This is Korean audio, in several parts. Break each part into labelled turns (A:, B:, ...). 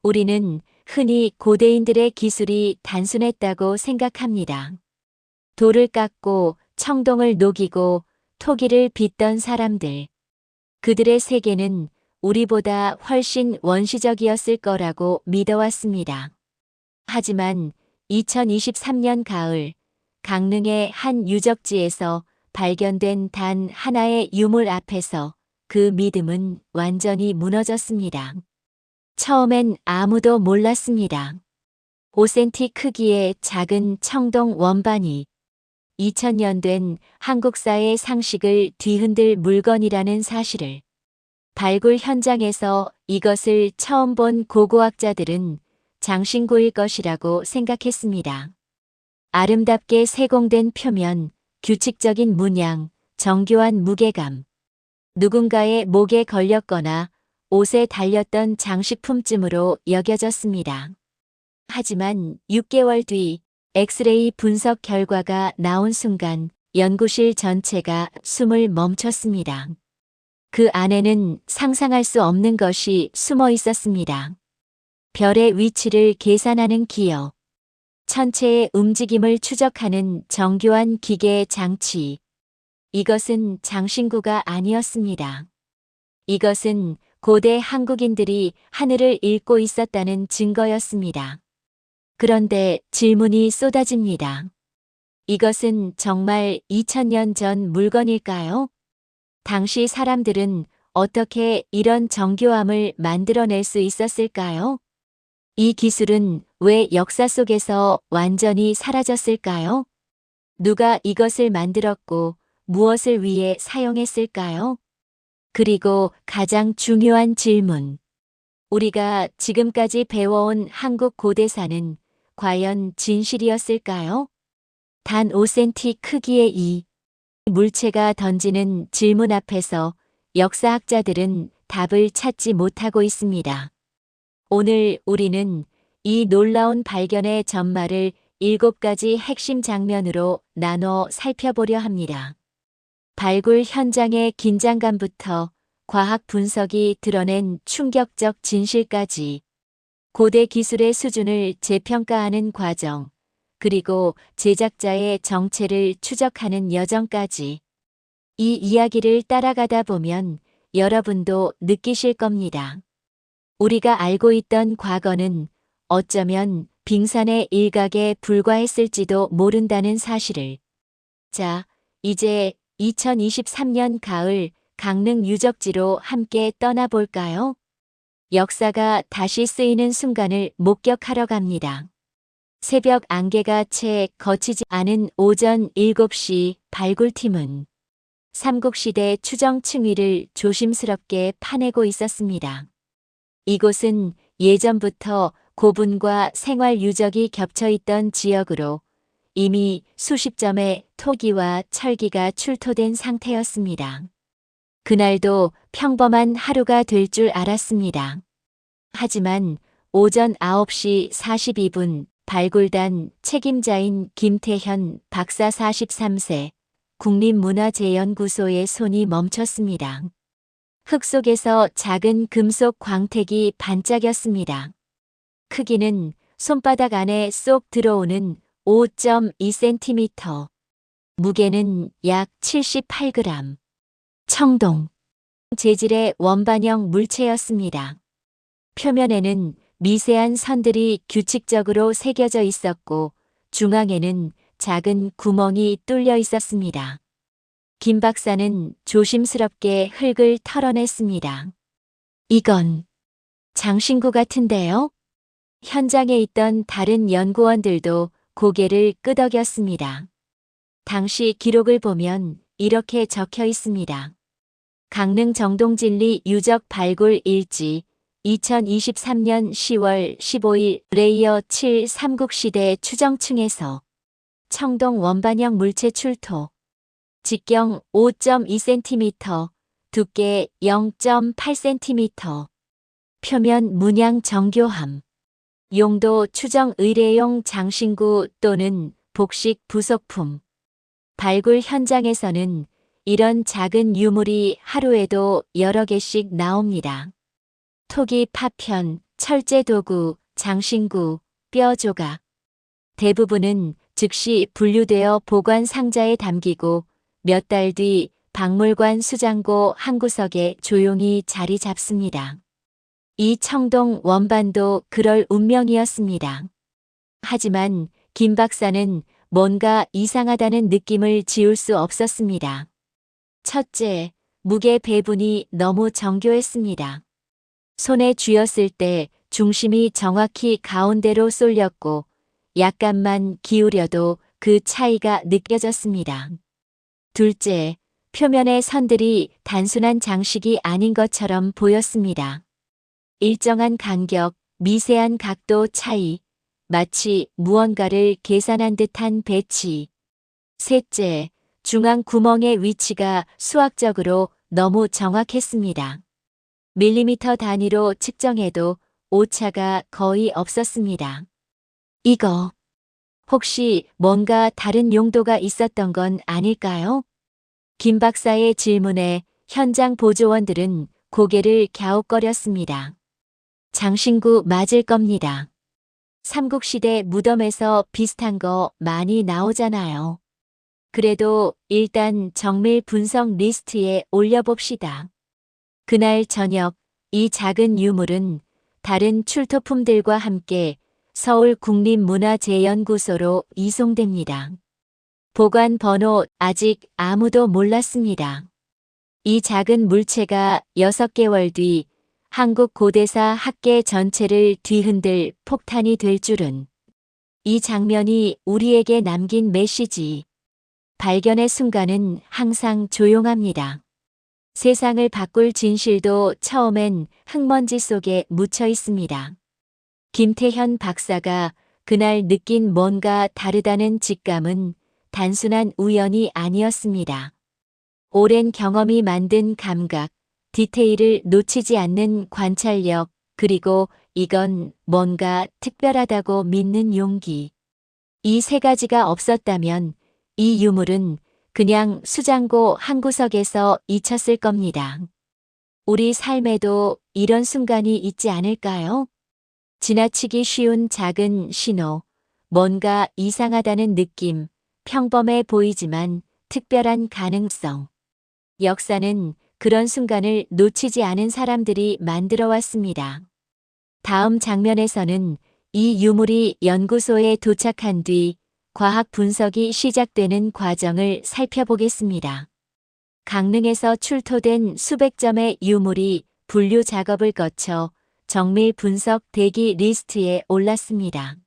A: 우리는 흔히 고대인들의 기술이 단순했다고 생각합니다. 돌을 깎고 청동을 녹이고 토기를 빚던 사람들. 그들의 세계는 우리보다 훨씬 원시적이었을 거라고 믿어왔습니다. 하지만 2023년 가을, 강릉의 한 유적지에서 발견된 단 하나의 유물 앞에서 그 믿음은 완전히 무너졌습니다. 처음엔 아무도 몰랐습니다. 5cm 크기의 작은 청동 원반이 2000년 된 한국사의 상식을 뒤흔들 물건이라는 사실을. 발굴 현장에서 이것을 처음 본 고고학자들은 장신구일 것이라고 생각했습니다. 아름답게 세공된 표면, 규칙적인 문양, 정교한 무게감. 누군가의 목에 걸렸거나 옷에 달렸던 장식품쯤으로 여겨졌습니다. 하지만 6개월 뒤 엑스레이 분석 결과가 나온 순간 연구실 전체가 숨을 멈췄습니다. 그 안에는 상상할 수 없는 것이 숨어 있었습니다. 별의 위치를 계산하는 기어, 천체의 움직임을 추적하는 정교한 기계 장치. 이것은 장신구가 아니었습니다. 이것은 고대 한국인들이 하늘을 읽고 있었다는 증거였습니다. 그런데 질문이 쏟아집니다. 이것은 정말 2000년 전 물건일까요? 당시 사람들은 어떻게 이런 정교함을 만들어낼 수 있었을까요? 이 기술은 왜 역사 속에서 완전히 사라졌을까요? 누가 이것을 만들었고 무엇을 위해 사용했을까요? 그리고 가장 중요한 질문. 우리가 지금까지 배워온 한국 고대사는 과연 진실이었을까요? 단 5cm 크기의 이 물체가 던지는 질문 앞에서 역사학자들은 답을 찾지 못하고 있습니다. 오늘 우리는 이 놀라운 발견의 전말을 7가지 핵심 장면으로 나눠 살펴보려 합니다. 발굴 현장의 긴장감부터 과학 분석이 드러낸 충격적 진실까지, 고대 기술의 수준을 재평가하는 과정, 그리고 제작자의 정체를 추적하는 여정까지. 이 이야기를 따라가다 보면 여러분도 느끼실 겁니다. 우리가 알고 있던 과거는 어쩌면 빙산의 일각에 불과했을지도 모른다는 사실을. 자, 이제 2023년 가을 강릉 유적지로 함께 떠나볼까요? 역사가 다시 쓰이는 순간을 목격하러 갑니다. 새벽 안개가 채 거치지 않은 오전 7시 발굴팀은 삼국시대 추정 층위를 조심스럽게 파내고 있었습니다. 이곳은 예전부터 고분과 생활 유적이 겹쳐 있던 지역으로 이미 수십 점의 토기와 철기가 출토된 상태였습니다. 그날도 평범한 하루가 될 줄 알았습니다. 하지만 오전 9시 42분 발굴단 책임자인 김태현 박사 43세 국립문화재연구소의 손이 멈췄습니다. 흙 속에서 작은 금속 광택이 반짝였습니다. 크기는 손바닥 안에 쏙 들어오는 5.2cm, 무게는 약 78g. 청동 재질의 원반형 물체였습니다. 표면에는 미세한 선들이 규칙적으로 새겨져 있었고 중앙에는 작은 구멍이 뚫려 있었습니다. 김 박사는 조심스럽게 흙을 털어냈습니다. 이건 장신구 같은데요? 현장에 있던 다른 연구원들도 고개를 끄덕였습니다. 당시 기록을 보면 이렇게 적혀 있습니다. 강릉 정동진리 유적 발굴 일지 2023년 10월 15일 레이어 7 삼국시대 추정층에서 청동 원반형 물체 출토. 직경 5.2cm, 두께 0.8cm. 표면 문양 정교함. 용도 추정 의뢰용 장신구 또는 복식 부속품. 발굴 현장에서는 이런 작은 유물이 하루에도 여러 개씩 나옵니다. 토기 파편, 철제 도구, 장신구, 뼈 조각. 대부분은 즉시 분류되어 보관 상자에 담기고 몇 달 뒤 박물관 수장고 한 구석에 조용히 자리 잡습니다. 이 청동 원반도 그럴 운명이었습니다. 하지만 김 박사는 뭔가 이상하다는 느낌을 지울 수 없었습니다. 첫째, 무게 배분이 너무 정교했습니다. 손에 쥐었을 때 중심이 정확히 가운데로 쏠렸고 약간만 기울여도 그 차이가 느껴졌습니다. 둘째, 표면의 선들이 단순한 장식이 아닌 것처럼 보였습니다. 일정한 간격, 미세한 각도 차이, 마치 무언가를 계산한 듯한 배치. 셋째, 중앙 구멍의 위치가 수학적으로 너무 정확했습니다. 밀리미터 단위로 측정해도 오차가 거의 없었습니다. 이거 혹시 뭔가 다른 용도가 있었던 건 아닐까요? 김 박사의 질문에 현장 보조원들은 고개를 갸웃거렸습니다. 장신구 맞을 겁니다. 삼국시대 무덤에서 비슷한 거 많이 나오잖아요. 그래도 일단 정밀 분석 리스트에 올려봅시다. 그날 저녁 이 작은 유물은 다른 출토품들과 함께 서울국립문화재연구소로 이송됩니다. 보관 번호 아직 아무도 몰랐습니다. 이 작은 물체가 6개월 뒤 한국 고대사 학계 전체를 뒤흔들 폭탄이 될 줄은. 이 장면이 우리에게 남긴 메시지. 발견의 순간은 항상 조용합니다. 세상을 바꿀 진실도 처음엔 흙먼지 속에 묻혀 있습니다. 김태현 박사가 그날 느낀 뭔가 다르다는 직감은 단순한 우연이 아니었습니다. 오랜 경험이 만든 감각, 디테일을 놓치지 않는 관찰력, 그리고 이건 뭔가 특별하다고 믿는 용기. 이 세 가지가 없었다면 이 유물은 그냥 수장고 한 구석에서 잊혔을 겁니다. 우리 삶에도 이런 순간이 있지 않을까요? 지나치기 쉬운 작은 신호, 뭔가 이상하다는 느낌, 평범해 보이지만 특별한 가능성. 역사는 그런 순간을 놓치지 않은 사람들이 만들어 왔습니다. 다음 장면에서는 이 유물이 연구소에 도착한 뒤 과학 분석이 시작되는 과정을 살펴보겠습니다. 강릉에서 출토된 수백 점의 유물이 분류 작업을 거쳐 정밀 분석 대기 리스트에 올랐습니다.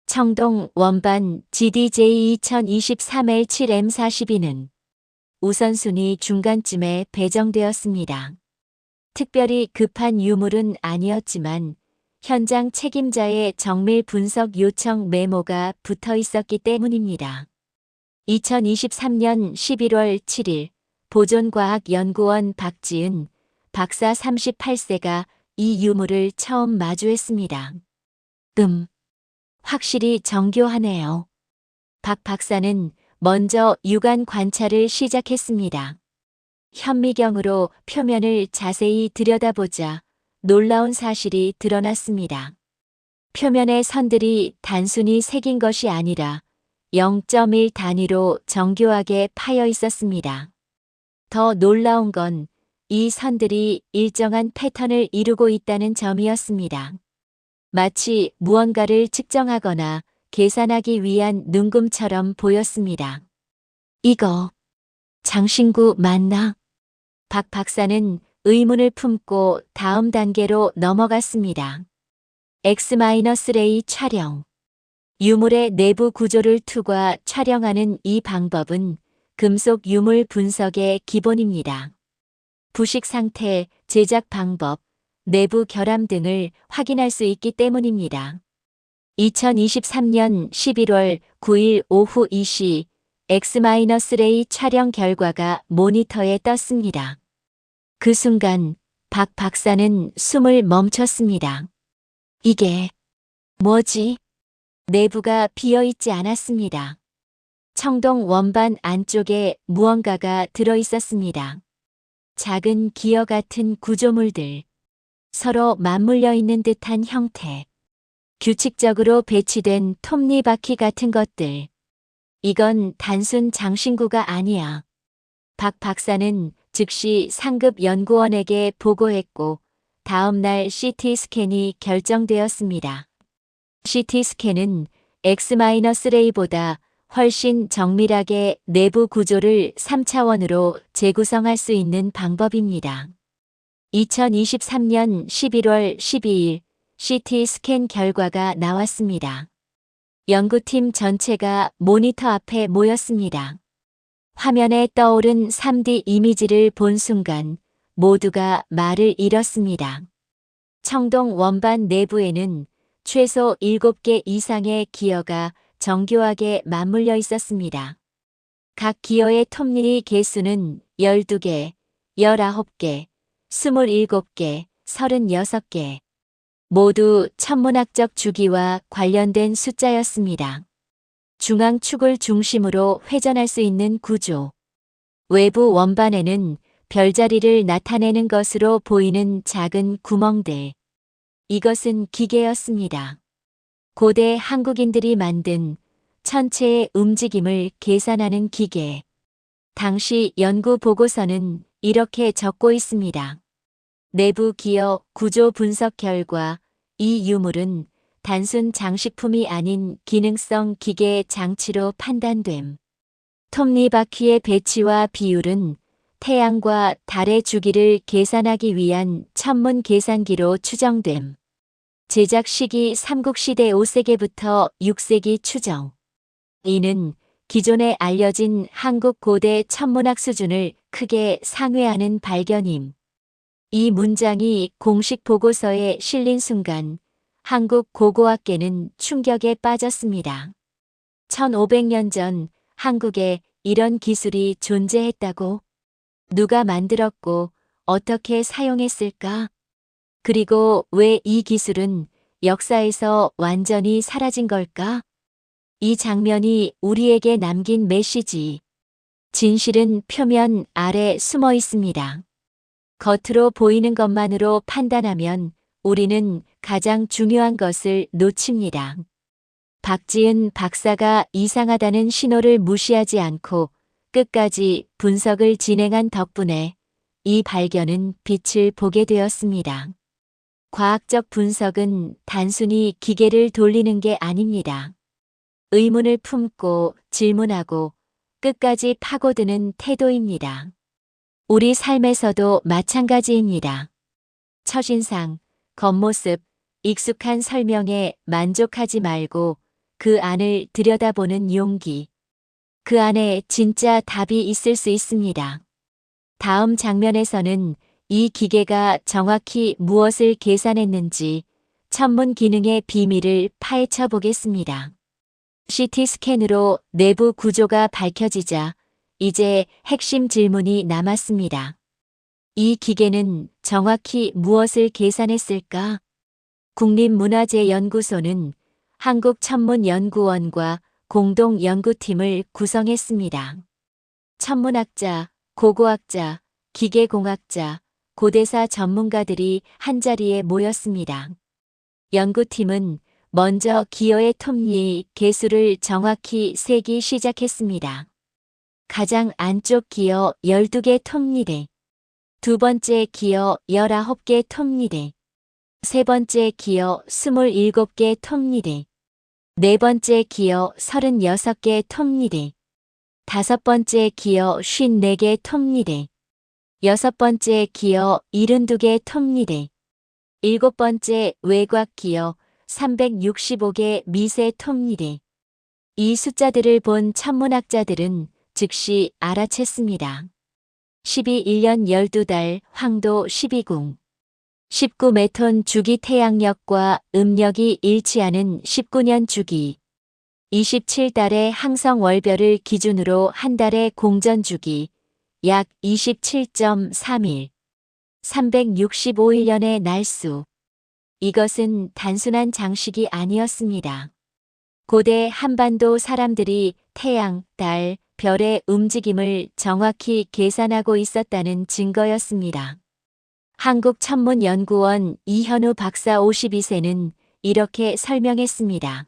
A: 청동 원반 GDJ 2023L7M42는 우선순위 중간쯤에 배정되었습니다. 특별히 급한 유물은 아니었지만 현장 책임자의 정밀 분석 요청 메모가 붙어 있었기 때문입니다. 2023년 11월 7일 보존과학연구원 박지은 박사 38세가 이 유물을 처음 마주했습니다. 확실히 정교하네요. 박 박사는 먼저 육안 관찰을 시작했습니다. 현미경으로 표면을 자세히 들여다보자 놀라운 사실이 드러났습니다. 표면의 선들이 단순히 새긴 것이 아니라 0.1 단위로 정교하게 파여 있었습니다. 더 놀라운 건 이 선들이 일정한 패턴을 이루고 있다는 점이었습니다. 마치 무언가를 측정하거나 계산하기 위한 눈금처럼 보였습니다. 이거 장신구 맞나? 박 박사는 의문을 품고 다음 단계로 넘어갔습니다. X-레이 촬영. 유물의 내부 구조를 투과 촬영하는 이 방법은 금속 유물 분석의 기본입니다. 부식 상태, 제작 방법, 내부 결함 등을 확인할 수 있기 때문입니다. 2023년 11월 9일 오후 2시 X-레이 촬영 결과가 모니터에 떴습니다. 그 순간 박 박사는 숨을 멈췄습니다. 이게 뭐지? 내부가 비어있지 않았습니다. 청동 원반 안쪽에 무언가가 들어 있었습니다. 작은 기어 같은 구조물들. 서로 맞물려 있는 듯한 형태. 규칙적으로 배치된 톱니바퀴 같은 것들. 이건 단순 장신구가 아니야. 박 박사는 즉시 상급 연구원에게 보고했고 다음 날 CT 스캔이 결정되었습니다. CT 스캔은 X-레이보다 훨씬 정밀하게 내부 구조를 3차원으로 재구성할 수 있는 방법입니다. 2023년 11월 12일 CT 스캔 결과가 나왔습니다. 연구팀 전체가 모니터 앞에 모였습니다. 화면에 떠오른 3D 이미지를 본 순간 모두가 말을 잃었습니다. 청동 원반 내부에는 최소 7개 이상의 기어가 정교하게 맞물려 있었습니다. 각 기어의 톱니 개수는 12개, 19개, 27개, 36개. 모두 천문학적 주기와 관련된 숫자였습니다. 중앙축을 중심으로 회전할 수 있는 구조. 외부 원반에는 별자리를 나타내는 것으로 보이는 작은 구멍들. 이것은 기계였습니다. 고대 한국인들이 만든 천체의 움직임을 계산하는 기계. 당시 연구 보고서는 이렇게 적고 있습니다. 내부 기어 구조 분석 결과 이 유물은 단순 장식품이 아닌 기능성 기계 장치로 판단됨. 톱니바퀴의 배치와 비율은 태양과 달의 주기를 계산하기 위한 천문 계산기로 추정됨. 제작 시기 삼국시대 5세기부터 6세기 추정. 이는 기존에 알려진 한국 고대 천문학 수준을 크게 상회하는 발견임. 이 문장이 공식 보고서에 실린 순간 한국 고고학계는 충격에 빠졌습니다. 1500년 전 한국에 이런 기술이 존재했다고? 누가 만들었고 어떻게 사용했을까? 그리고 왜 이 기술은 역사에서 완전히 사라진 걸까? 이 장면이 우리에게 남긴 메시지. 진실은 표면 아래 숨어 있습니다. 겉으로 보이는 것만으로 판단하면 우리는 가장 중요한 것을 놓칩니다. 박지은 박사가 이상하다는 신호를 무시하지 않고 끝까지 분석을 진행한 덕분에 이 발견은 빛을 보게 되었습니다. 과학적 분석은 단순히 기계를 돌리는 게 아닙니다. 의문을 품고 질문하고 끝까지 파고드는 태도입니다. 우리 삶에서도 마찬가지입니다. 첫인상, 겉모습, 익숙한 설명에 만족하지 말고 그 안을 들여다보는 용기. 그 안에 진짜 답이 있을 수 있습니다. 다음 장면에서는 이 기계가 정확히 무엇을 계산했는지 천문 기능의 비밀을 파헤쳐 보겠습니다. CT 스캔으로 내부 구조가 밝혀지자 이제 핵심 질문이 남았습니다. 이 기계는 정확히 무엇을 계산했을까? 국립문화재연구소는 한국천문연구원과 공동연구팀을 구성했습니다. 천문학자, 고고학자, 기계공학자, 고대사 전문가들이 한자리에 모였습니다. 연구팀은 먼저 기어의 톱니 개수를 정확히 세기 시작했습니다. 가장 안쪽 기어 12개 톱니대, 두 번째 기어 19개 톱니대, 세 번째 기어 27개 톱니대, 네 번째 기어 36개 톱니대, 다섯 번째 기어 54개 톱니대, 여섯 번째 기어 72개 톱니대, 일곱 번째 외곽 기어 365개 미세 톱니대. 이 숫자들을 본 천문학자들은 즉시 알아챘습니다. 12일 12달 황도 12궁. 19메톤 주기 태양력과 음력이 일치하는 19년 주기. 27달의 항성월별을 기준으로 한 달의 공전 주기. 약 27.3일. 365일년의 날수. 이것은 단순한 장식이 아니었습니다. 고대 한반도 사람들이 태양, 달, 별의 움직임을 정확히 계산하고 있었다는 증거였습니다. 한국천문연구원 이현우 박사 52세는 이렇게 설명했습니다.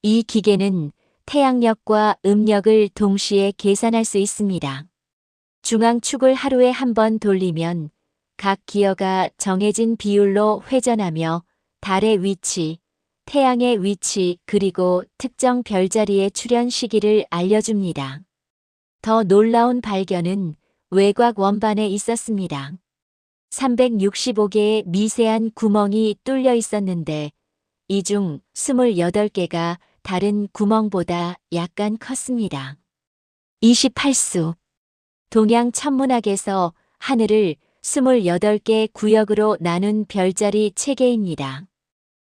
A: 이 기계는 태양력과 음력을 동시에 계산할 수 있습니다. 중앙축을 하루에 한 번 돌리면 각 기어가 정해진 비율로 회전하며 달의 위치, 태양의 위치 그리고 특정 별자리의 출현 시기를 알려줍니다. 더 놀라운 발견은 외곽 원반에 있었습니다. 365개의 미세한 구멍이 뚫려 있었는데 이 중 28개가 다른 구멍보다 약간 컸습니다. 28수. 동양 천문학에서 하늘을 28개 구역으로 나눈 별자리 체계입니다.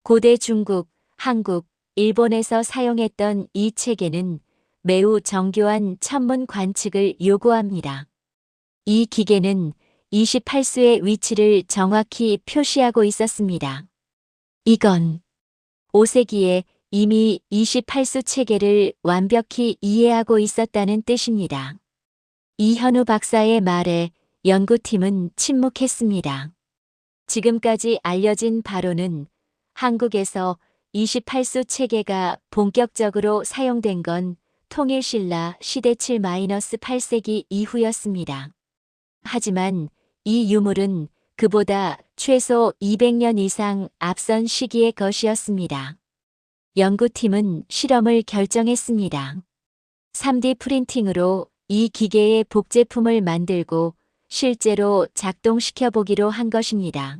A: 고대 중국, 한국, 일본에서 사용했던 이 체계는 매우 정교한 천문 관측을 요구합니다. 이 기계는 28수의 위치를 정확히 표시하고 있었습니다. 이건 5세기에 이미 28수 체계를 완벽히 이해하고 있었다는 뜻입니다. 이현우 박사의 말에 연구팀은 침묵했습니다. 지금까지 알려진 바로는 한국에서 28수 체계가 본격적으로 사용된 건 통일신라 시대 7-8세기 이후였습니다. 하지만 이 유물은 그보다 최소 200년 이상 앞선 시기의 것이었습니다. 연구팀은 실험을 결정했습니다. 3D 프린팅으로 이 기계의 복제품을 만들고 실제로 작동시켜 보기로 한 것입니다.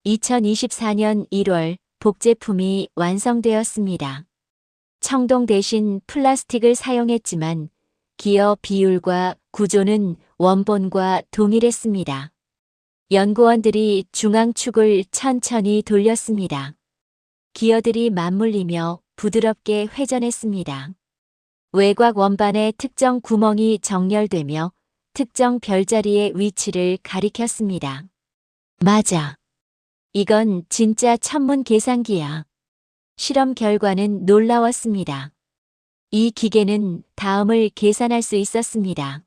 A: 2024년 1월 복제품이 완성되었습니다. 청동 대신 플라스틱을 사용했지만 기어 비율과 구조는 원본과 동일했습니다. 연구원들이 중앙축을 천천히 돌렸습니다. 기어들이 맞물리며 부드럽게 회전했습니다. 외곽 원반의 특정 구멍이 정렬되며 특정 별자리의 위치를 가리켰습니다. 맞아. 이건 진짜 천문 계산기야. 실험 결과는 놀라웠습니다. 이 기계는 다음을 계산할 수 있었습니다.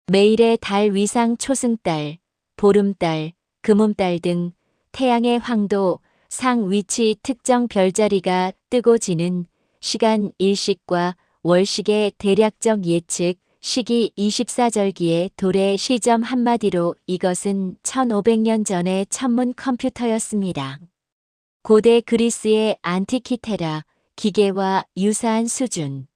A: 매일의 달 위상 초승달, 보름달, 금음달 등 태양의 황도, 상 위치 특정 별자리가 뜨고 지는 시간 일식과 월식의 대략적 예측, 시기 24절기의 도래 시점 한마디로 이것은 1500년 전의 천문 컴퓨터였습니다. 고대 그리스의 안티키테라 기계와 유사한 수준.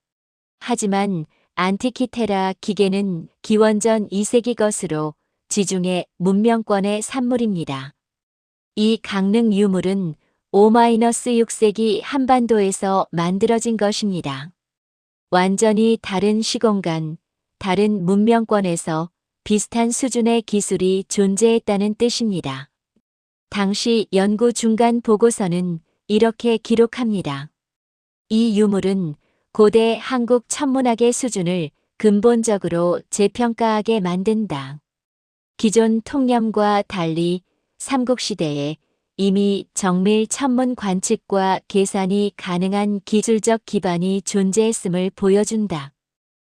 A: 하지만 안티키테라 기계는 기원전 2세기 것으로 지중해 문명권의 산물입니다. 이 강릉 유물은 5-6세기 한반도에서 만들어진 것입니다. 완전히 다른 시공간, 다른 문명권에서 비슷한 수준의 기술이 존재했다는 뜻입니다. 당시 연구 중간 보고서는 이렇게 기록합니다. 이 유물은 고대 한국 천문학의 수준을 근본적으로 재평가하게 만든다. 기존 통념과 달리 삼국시대에 이미 정밀 천문 관측과 계산이 가능한 기술적 기반이 존재했음을 보여준다.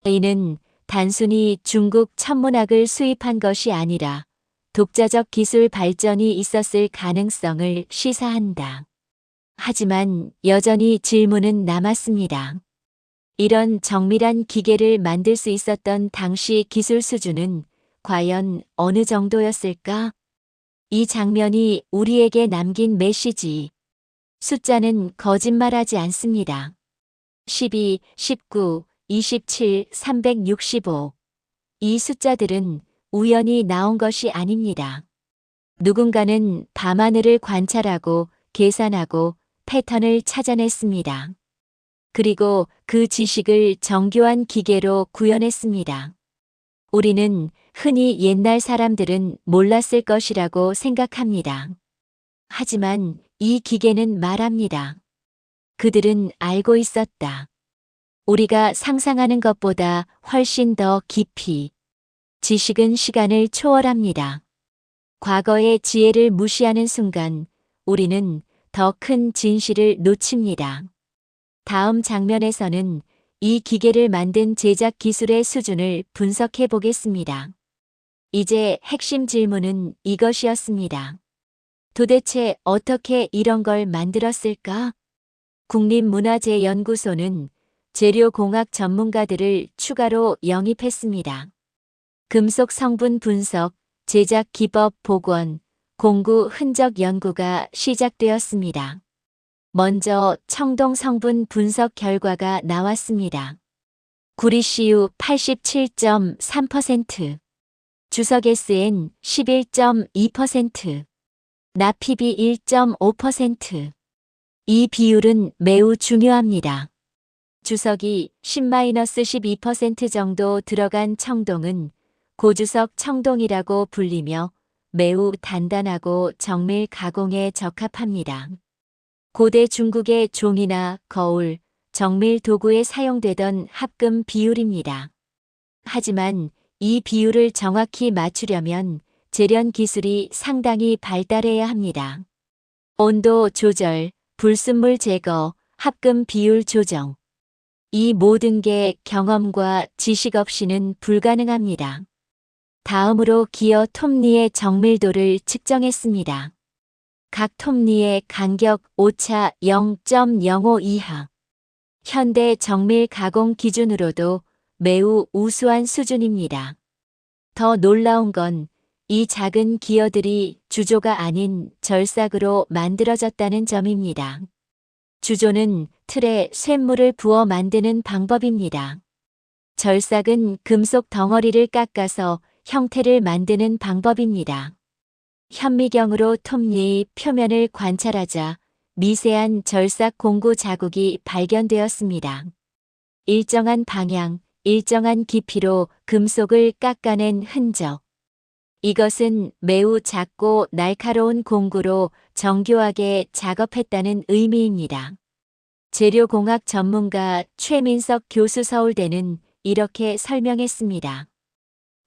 A: 이는 단순히 중국 천문학을 수입한 것이 아니라 독자적 기술 발전이 있었을 가능성을 시사한다. 하지만 여전히 질문은 남았습니다. 이런 정밀한 기계를 만들 수 있었던 당시 기술 수준은 과연 어느 정도였을까? 이 장면이 우리에게 남긴 메시지. 숫자는 거짓말하지 않습니다. 12, 19, 27, 365. 이 숫자들은 우연히 나온 것이 아닙니다. 누군가는 밤하늘을 관찰하고 계산하고 패턴을 찾아냈습니다. 그리고 그 지식을 정교한 기계로 구현했습니다. 우리는 흔히 옛날 사람들은 몰랐을 것이라고 생각합니다. 하지만 이 기계는 말합니다. 그들은 알고 있었다. 우리가 상상하는 것보다 훨씬 더 깊이. 지식은 시간을 초월합니다. 과거의 지혜를 무시하는 순간 우리는 더 큰 진실을 놓칩니다. 다음 장면에서는 이 기계를 만든 제작 기술의 수준을 분석해 보겠습니다. 이제 핵심 질문은 이것이었습니다. 도대체 어떻게 이런 걸 만들었을까? 국립문화재연구소는 재료공학 전문가들을 추가로 영입했습니다. 금속 성분 분석, 제작 기법 복원, 공구 흔적 연구가 시작되었습니다. 먼저 청동 성분 분석 결과가 나왔습니다. 구리CU 87.3%, 주석 SN 11.2%, 나PB 1.5%. 이 비율은 매우 중요합니다. 주석이 10-12% 정도 들어간 청동은 고주석 청동이라고 불리며 매우 단단하고 정밀 가공에 적합합니다. 고대 중국의 종이나 거울, 정밀 도구에 사용되던 합금 비율입니다. 하지만 이 비율을 정확히 맞추려면 재련 기술이 상당히 발달해야 합니다. 온도 조절, 불순물 제거, 합금 비율 조정. 이 모든 게 경험과 지식 없이는 불가능합니다. 다음으로 기어 톱니의 정밀도를 측정했습니다. 각 톱니의 간격 오차 0.05 이하. 현대 정밀 가공 기준으로도 매우 우수한 수준입니다. 더 놀라운 건 이 작은 기어들이 주조가 아닌 절삭으로 만들어졌다는 점입니다. 주조는 틀에 쇳물을 부어 만드는 방법입니다. 절삭은 금속 덩어리를 깎아서 형태를 만드는 방법입니다. 현미경으로 톱니 표면을 관찰하자 미세한 절삭 공구 자국이 발견되었습니다. 일정한 방향, 일정한 깊이로 금속을 깎아낸 흔적. 이것은 매우 작고 날카로운 공구로 정교하게 작업했다는 의미입니다. 재료공학 전문가 최민석 교수 서울대는 이렇게 설명했습니다.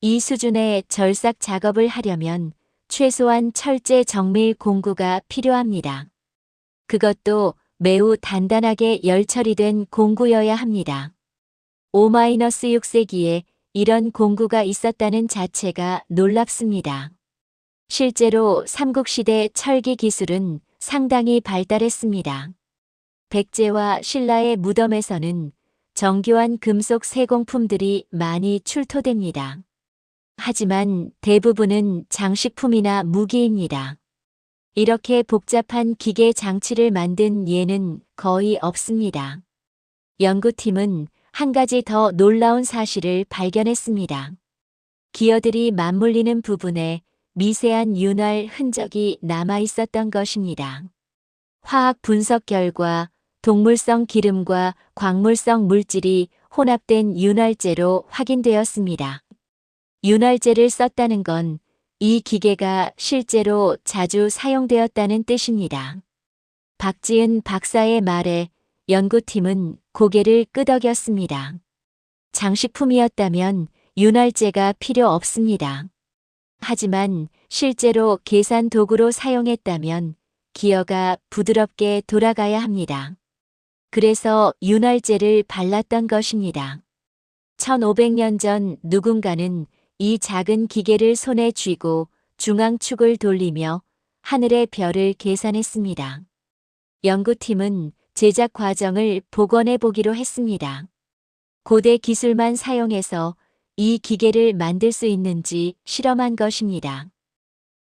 A: 이 수준의 절삭 작업을 하려면 최소한 철제 정밀 공구가 필요합니다. 그것도 매우 단단하게 열처리된 공구여야 합니다. 5-6세기에 이런 공구가 있었다는 자체가 놀랍습니다. 실제로 삼국시대 철기 기술은 상당히 발달했습니다. 백제와 신라의 무덤에서는 정교한 금속 세공품들이 많이 출토됩니다. 하지만 대부분은 장식품이나 무기입니다. 이렇게 복잡한 기계 장치를 만든 예는 거의 없습니다. 연구팀은 한 가지 더 놀라운 사실을 발견했습니다. 기어들이 맞물리는 부분에 미세한 윤활 흔적이 남아 있었던 것입니다. 화학 분석 결과 동물성 기름과 광물성 물질이 혼합된 윤활제로 확인되었습니다. 윤활제를 썼다는 건 이 기계가 실제로 자주 사용되었다는 뜻입니다. 박지은 박사의 말에 연구팀은 고개를 끄덕였습니다. 장식품이었다면 윤활제가 필요 없습니다. 하지만 실제로 계산 도구로 사용했다면 기어가 부드럽게 돌아가야 합니다. 그래서 윤활제를 발랐던 것입니다. 1500년 전 누군가는 이 작은 기계를 손에 쥐고 중앙축을 돌리며 하늘의 별을 계산했습니다. 연구팀은 제작 과정을 복원해 보기로 했습니다. 고대 기술만 사용해서 이 기계를 만들 수 있는지 실험한 것입니다.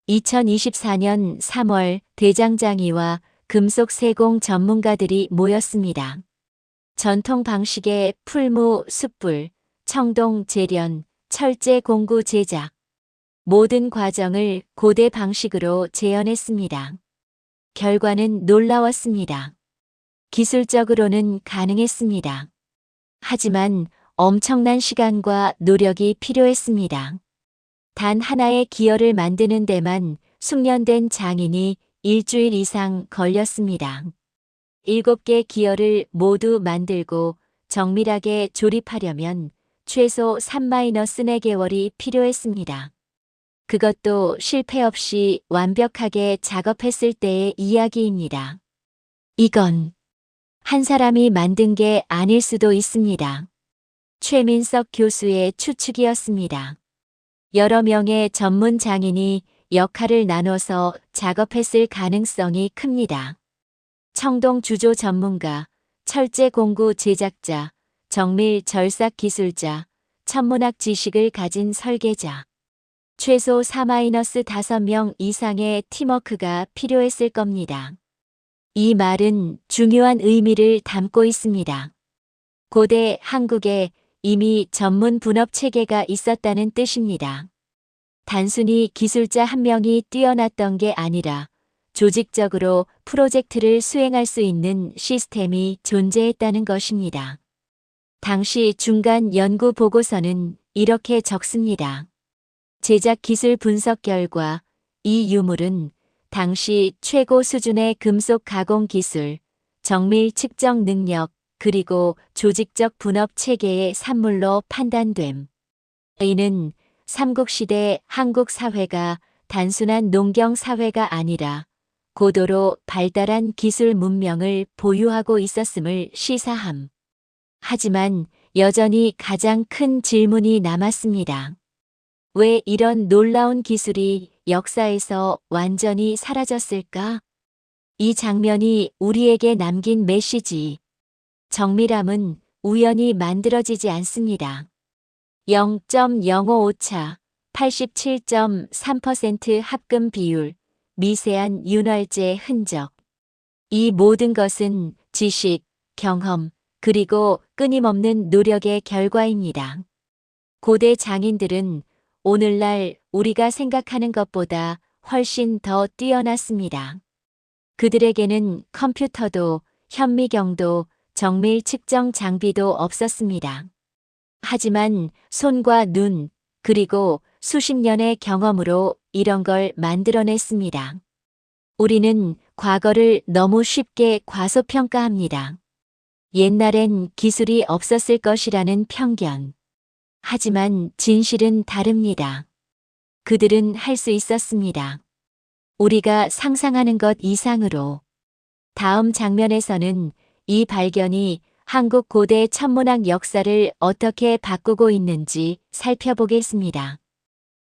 A: 2024년 3월 대장장이와 금속 세공 전문가들이 모였습니다. 전통 방식의 풀무, 숯불, 청동 재련, 철제 공구 제작. 모든 과정을 고대 방식으로 재현했습니다. 결과는 놀라웠습니다. 기술적으로는 가능했습니다. 하지만 엄청난 시간과 노력이 필요했습니다. 단 하나의 기어를 만드는 데만 숙련된 장인이 일주일 이상 걸렸습니다. 7개 기어를 모두 만들고 정밀하게 조립하려면 최소 3-4개월이 필요했습니다. 그것도 실패 없이 완벽하게 작업했을 때의 이야기입니다. 이건 한 사람이 만든 게 아닐 수도 있습니다. 최민석 교수의 추측이었습니다. 여러 명의 전문 장인이 역할을 나눠서 작업했을 가능성이 큽니다. 청동 주조 전문가, 철제 공구 제작자, 정밀 절삭 기술자, 천문학 지식을 가진 설계자. 최소 4-5명 이상의 팀워크가 필요했을 겁니다. 이 말은 중요한 의미를 담고 있습니다. 고대 한국에 이미 전문 분업 체계가 있었다는 뜻입니다. 단순히 기술자 한 명이 뛰어났던 게 아니라 조직적으로 프로젝트를 수행할 수 있는 시스템이 존재했다는 것입니다. 당시 중간 연구 보고서는 이렇게 적습니다. 제작 기술 분석 결과 이 유물은 당시 최고 수준의 금속 가공 기술, 정밀 측정 능력, 그리고 조직적 분업 체계의 산물로 판단됨. 이는 삼국시대 한국 사회가 단순한 농경 사회가 아니라 고도로 발달한 기술 문명을 보유하고 있었음을 시사함. 하지만 여전히 가장 큰 질문이 남았습니다. 왜 이런 놀라운 기술이 역사에서 완전히 사라졌을까? 이 장면이 우리에게 남긴 메시지. 정밀함은 우연히 만들어지지 않습니다. 0.055차, 87.3% 합금 비율, 미세한 윤활제 흔적. 이 모든 것은 지식, 경험, 그리고 끊임없는 노력의 결과입니다. 고대 장인들은 오늘날 우리가 생각하는 것보다 훨씬 더 뛰어났습니다. 그들에게는 컴퓨터도, 현미경도, 정밀 측정 장비도 없었습니다. 하지만 손과 눈, 그리고 수십 년의 경험으로 이런 걸 만들어냈습니다. 우리는 과거를 너무 쉽게 과소평가합니다. 옛날엔 기술이 없었을 것이라는 편견. 하지만 진실은 다릅니다. 그들은 할 수 있었습니다. 우리가 상상하는 것 이상으로. 다음 장면에서는 이 발견이 한국 고대 천문학 역사를 어떻게 바꾸고 있는지 살펴보겠습니다.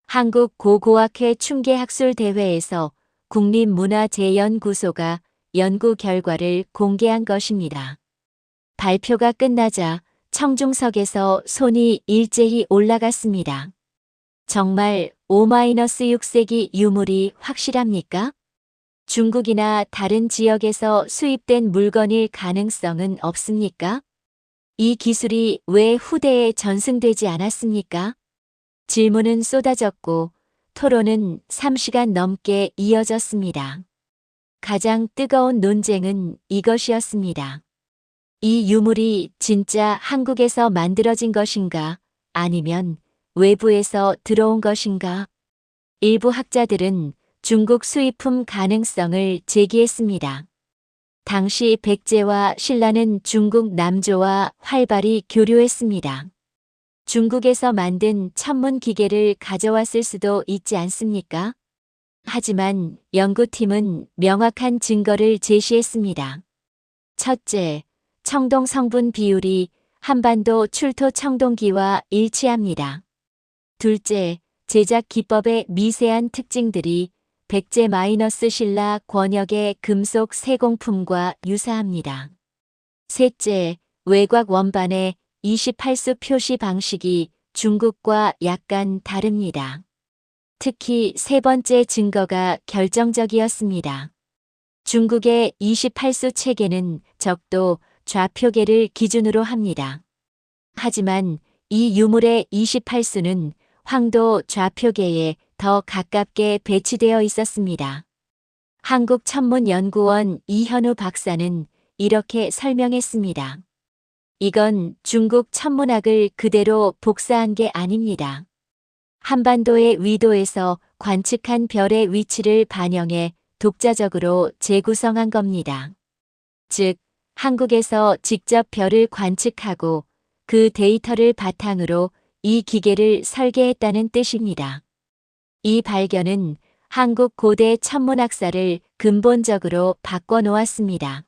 A: 한국 고고학회 충계학술대회에서 국립문화재연구소가 연구 결과를 공개한 것입니다. 발표가 끝나자 청중석에서 손이 일제히 올라갔습니다. 정말 5-6세기 유물이 확실합니까? 중국이나 다른 지역에서 수입된 물건일 가능성은 없습니까? 이 기술이 왜 후대에 전승되지 않았습니까? 질문은 쏟아졌고 토론은 3시간 넘게 이어졌습니다. 가장 뜨거운 논쟁은 이것이었습니다. 이 유물이 진짜 한국에서 만들어진 것인가 아니면 외부에서 들어온 것인가? 일부 학자들은 중국 수입품 가능성을 제기했습니다. 당시 백제와 신라는 중국 남조와 활발히 교류했습니다. 중국에서 만든 천문 기계를 가져왔을 수도 있지 않습니까? 하지만 연구팀은 명확한 증거를 제시했습니다. 첫째, 청동 성분 비율이 한반도 출토 청동기와 일치합니다. 둘째, 제작 기법의 미세한 특징들이 백제-신라 권역의 금속 세공품과 유사합니다. 셋째, 외곽 원반의 28수 표시 방식이 중국과 약간 다릅니다. 특히 세 번째 증거가 결정적이었습니다. 중국의 28수 체계는 적도, 좌표계를 기준으로 합니다. 하지만 이 유물의 28수는 황도 좌표계에 더 가깝게 배치되어 있었습니다. 한국천문연구원 이현우 박사는 이렇게 설명했습니다. 이건 중국 천문학을 그대로 복사한 게 아닙니다. 한반도의 위도에서 관측한 별의 위치를 반영해 독자적으로 재구성한 겁니다. 즉, 한국에서 직접 별을 관측하고 그 데이터를 바탕으로 이 기계를 설계했다는 뜻입니다. 이 발견은 한국 고대 천문학사를 근본적으로 바꿔놓았습니다.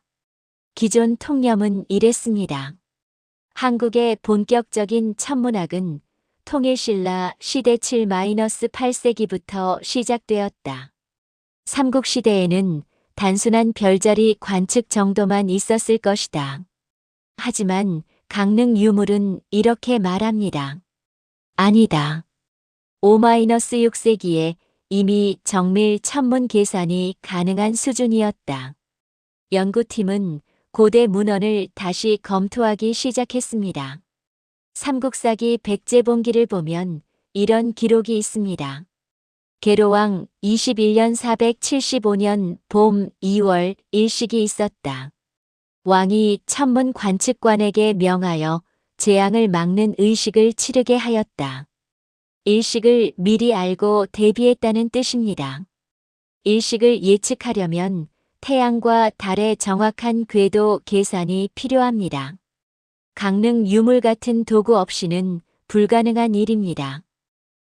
A: 기존 통념은 이랬습니다. 한국의 본격적인 천문학은 통일신라 시대 7-8세기부터 시작되었다. 삼국시대에는 단순한 별자리 관측 정도만 있었을 것이다. 하지만 강릉 유물은 이렇게 말합니다. 아니다. 5-6세기에 이미 정밀 천문 계산이 가능한 수준이었다. 연구팀은 고대 문헌을 다시 검토하기 시작했습니다. 삼국사기 백제본기를 보면 이런 기록이 있습니다. 계로왕 21년 475년 봄 2월 일식이 있었다. 왕이 천문 관측관에게 명하여 재앙을 막는 의식을 치르게 하였다. 일식을 미리 알고 대비했다는 뜻입니다. 일식을 예측하려면 태양과 달의 정확한 궤도 계산이 필요합니다. 강릉 유물 같은 도구 없이는 불가능한 일입니다.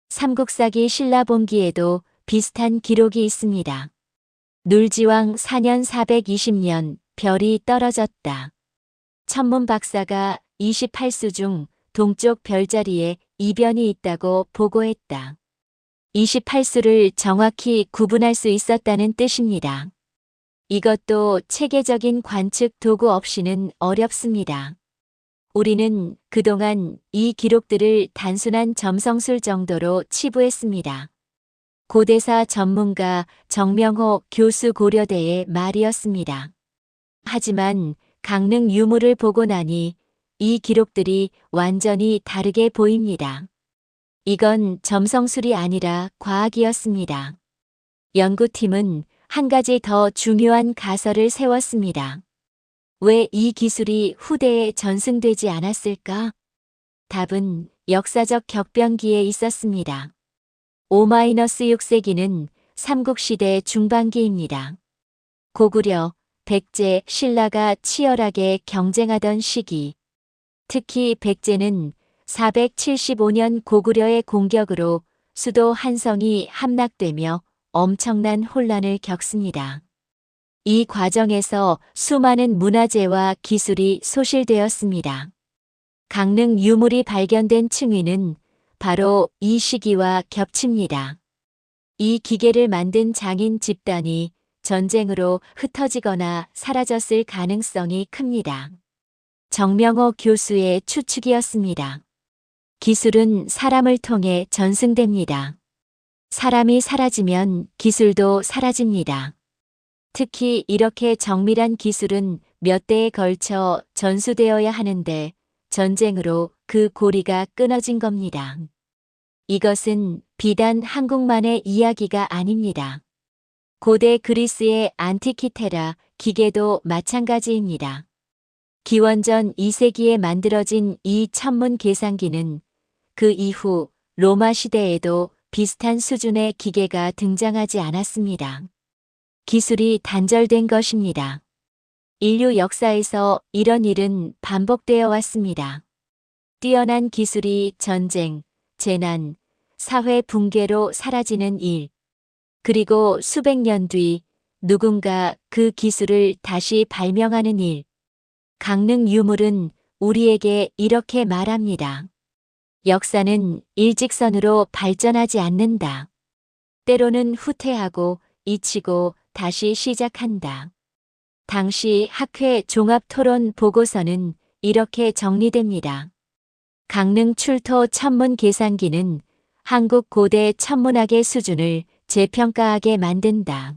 A: 삼국사기 신라본기에도 비슷한 기록이 있습니다. 눌지왕 4년 420년 별이 떨어졌다. 천문 박사가 28수 중 동쪽 별자리에 이변이 있다고 보고했다. 28수를 정확히 구분할 수 있었다는 뜻입니다. 이것도 체계적인 관측 도구 없이는 어렵습니다. 우리는 그동안 이 기록들을 단순한 점성술 정도로 치부했습니다. 고대사 전문가 정명호 교수 고려대의 말이었습니다. 하지만 강릉 유물을 보고 나니 이 기록들이 완전히 다르게 보입니다. 이건 점성술이 아니라 과학이었습니다. 연구팀은 한 가지 더 중요한 가설을 세웠습니다. 왜 이 기술이 후대에 전승되지 않았을까? 답은 역사적 격변기에 있었습니다. 5-6세기는 삼국시대 중반기입니다. 고구려, 백제, 신라가 치열하게 경쟁하던 시기. 특히 백제는 475년 고구려의 공격으로 수도 한성이 함락되며 엄청난 혼란을 겪습니다. 이 과정에서 수많은 문화재와 기술이 소실되었습니다. 강릉 유물이 발견된 층위는 바로 이 시기와 겹칩니다. 이 기계를 만든 장인 집단이 전쟁으로 흩어지거나 사라졌을 가능성이 큽니다. 정명호 교수의 추측이었습니다. 기술은 사람을 통해 전승됩니다. 사람이 사라지면 기술도 사라집니다. 특히 이렇게 정밀한 기술은 몇 대에 걸쳐 전수되어야 하는데 전쟁으로 그 고리가 끊어진 겁니다. 이것은 비단 한국만의 이야기가 아닙니다. 고대 그리스의 안티키테라 기계도 마찬가지입니다. 기원전 2세기에 만들어진 이 천문 계산기는 그 이후 로마 시대에도 비슷한 수준의 기계가 등장하지 않았습니다. 기술이 단절된 것입니다. 인류 역사에서 이런 일은 반복되어 왔습니다. 뛰어난 기술이 전쟁, 재난, 사회 붕괴로 사라지는 일. 그리고 수백 년 뒤 누군가 그 기술을 다시 발명하는 일. 강릉 유물은 우리에게 이렇게 말합니다. 역사는 일직선으로 발전하지 않는다. 때로는 후퇴하고 잊히고 다시 시작한다. 당시 학회 종합토론 보고서는 이렇게 정리됩니다. 강릉 출토 천문 계산기는 한국 고대 천문학의 수준을 재평가하게 만든다.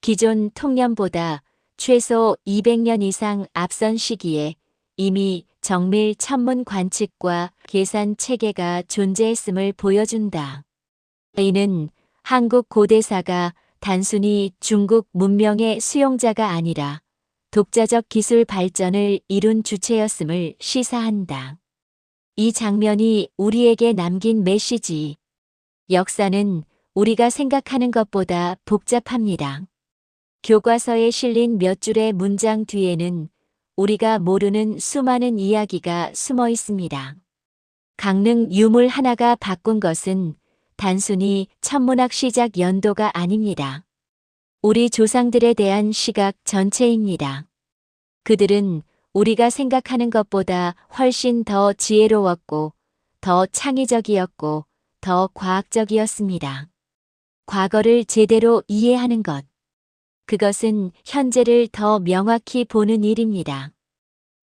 A: 기존 통념보다 최소 200년 이상 앞선 시기에 이미 정밀 천문 관측과 계산 체계가 존재했음을 보여준다. 이는 한국 고대사가 단순히 중국 문명의 수용자가 아니라 독자적 기술 발전을 이룬 주체였음을 시사한다. 이 장면이 우리에게 남긴 메시지. 역사는 우리가 생각하는 것보다 복잡합니다. 교과서에 실린 몇 줄의 문장 뒤에는 우리가 모르는 수많은 이야기가 숨어 있습니다. 강릉 유물 하나가 바꾼 것은 단순히 천문학 시작 연도가 아닙니다. 우리 조상들에 대한 시각 전체입니다. 그들은 우리가 생각하는 것보다 훨씬 더 지혜로웠고 더 창의적이었고 더 과학적이었습니다. 과거를 제대로 이해하는 것. 그것은 현재를 더 명확히 보는 일입니다.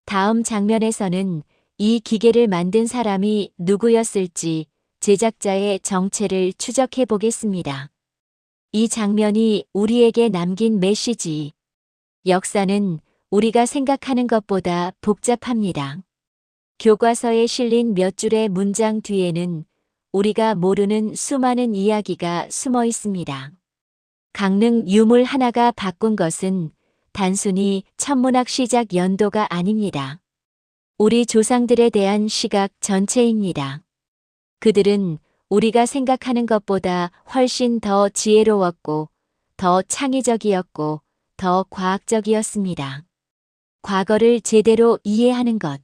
A: 다음 장면에서는 이 기계를 만든 사람이 누구였을지 제작자의 정체를 추적해 보겠습니다. 이 장면이 우리에게 남긴 메시지. 역사는 우리가 생각하는 것보다 복잡합니다. 교과서에 실린 몇 줄의 문장 뒤에는 우리가 모르는 수많은 이야기가 숨어 있습니다. 강릉 유물 하나가 바꾼 것은 단순히 천문학 시작 연도가 아닙니다. 우리 조상들에 대한 시각 전체입니다. 그들은 우리가 생각하는 것보다 훨씬 더 지혜로웠고, 더 창의적이었고, 더 과학적이었습니다. 과거를 제대로 이해하는 것.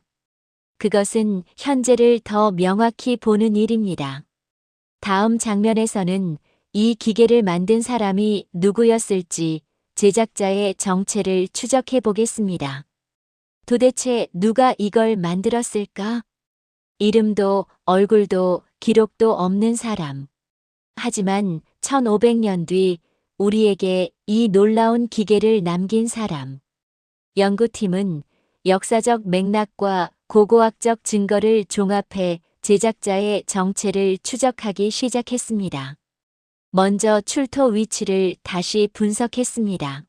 A: 그것은 현재를 더 명확히 보는 일입니다. 다음 장면에서는 이 기계를 만든 사람이 누구였을지 제작자의 정체를 추적해 보겠습니다. 도대체 누가 이걸 만들었을까? 이름도 얼굴도 기록도 없는 사람. 하지만 1500년 뒤 우리에게 이 놀라운 기계를 남긴 사람. 연구팀은 역사적 맥락과 고고학적 증거를 종합해 제작자의 정체를 추적하기 시작했습니다. 먼저 출토 위치를 다시 분석했습니다.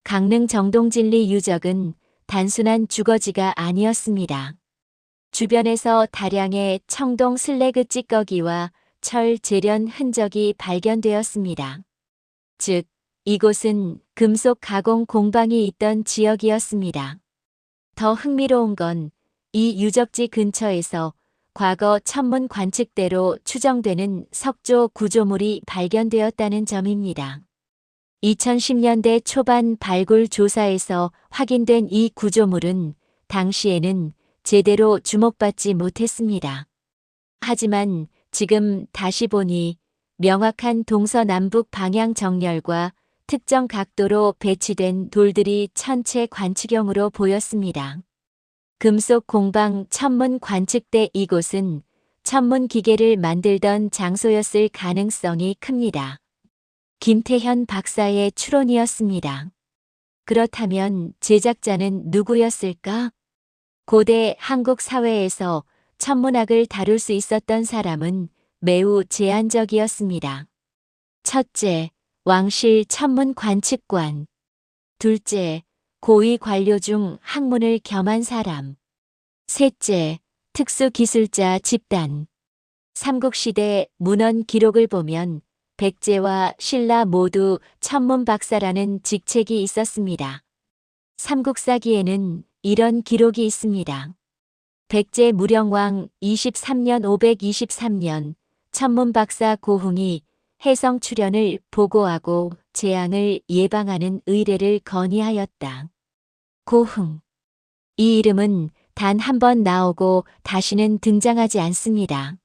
A: 강릉 정동진리 유적은 단순한 주거지가 아니었습니다. 주변에서 다량의 청동 슬래그 찌꺼기와 철 재련 흔적이 발견되었습니다. 즉, 이곳은 금속 가공 공방이 있던 지역이었습니다. 더 흥미로운 건 이 유적지 근처에서 과거 천문 관측대로 추정되는 석조 구조물이 발견되었다는 점입니다. 2010년대 초반 발굴 조사에서 확인된 이 구조물은 당시에는 제대로 주목받지 못했습니다. 하지만 지금 다시 보니 명확한 동서남북 방향 정렬과 특정 각도로 배치된 돌들이 천체 관측용으로 보였습니다. 금속 공방 천문 관측대 이곳은 천문 기계를 만들던 장소였을 가능성이 큽니다. 김태현 박사의 추론이었습니다. 그렇다면 제작자는 누구였을까? 고대 한국 사회에서 천문학을 다룰 수 있었던 사람은 매우 제한적이었습니다. 첫째, 왕실 천문 관측관. 둘째, 고위 관료 중 학문을 겸한 사람. 셋째, 특수기술자 집단. 삼국시대 문헌 기록을 보면 백제와 신라 모두 천문 박사라는 직책이 있었습니다. 삼국사기에는 이런 기록이 있습니다. 백제 무령왕 23년 523년 천문 박사 고흥이 해성 출현을 보고하고 재앙을 예방하는 의례를 건의하였다. 고흥. 이 이름은 단 한 번 나오고 다시는 등장하지 않습니다.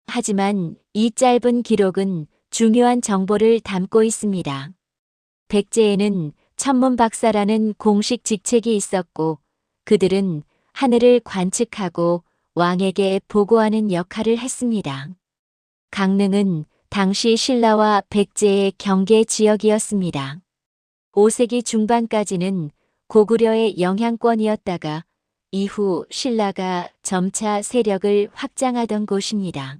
A: 하지만 이 짧은 기록은 중요한 정보를 담고 있습니다. 백제에는 천문 박사라는 공식 직책이 있었고 그들은 하늘을 관측하고 왕에게 보고하는 역할을 했습니다. 강릉은 당시 신라와 백제의 경계 지역이었습니다. 5세기 중반까지는 고구려의 영향권이었다가 이후 신라가 점차 세력을 확장하던 곳입니다.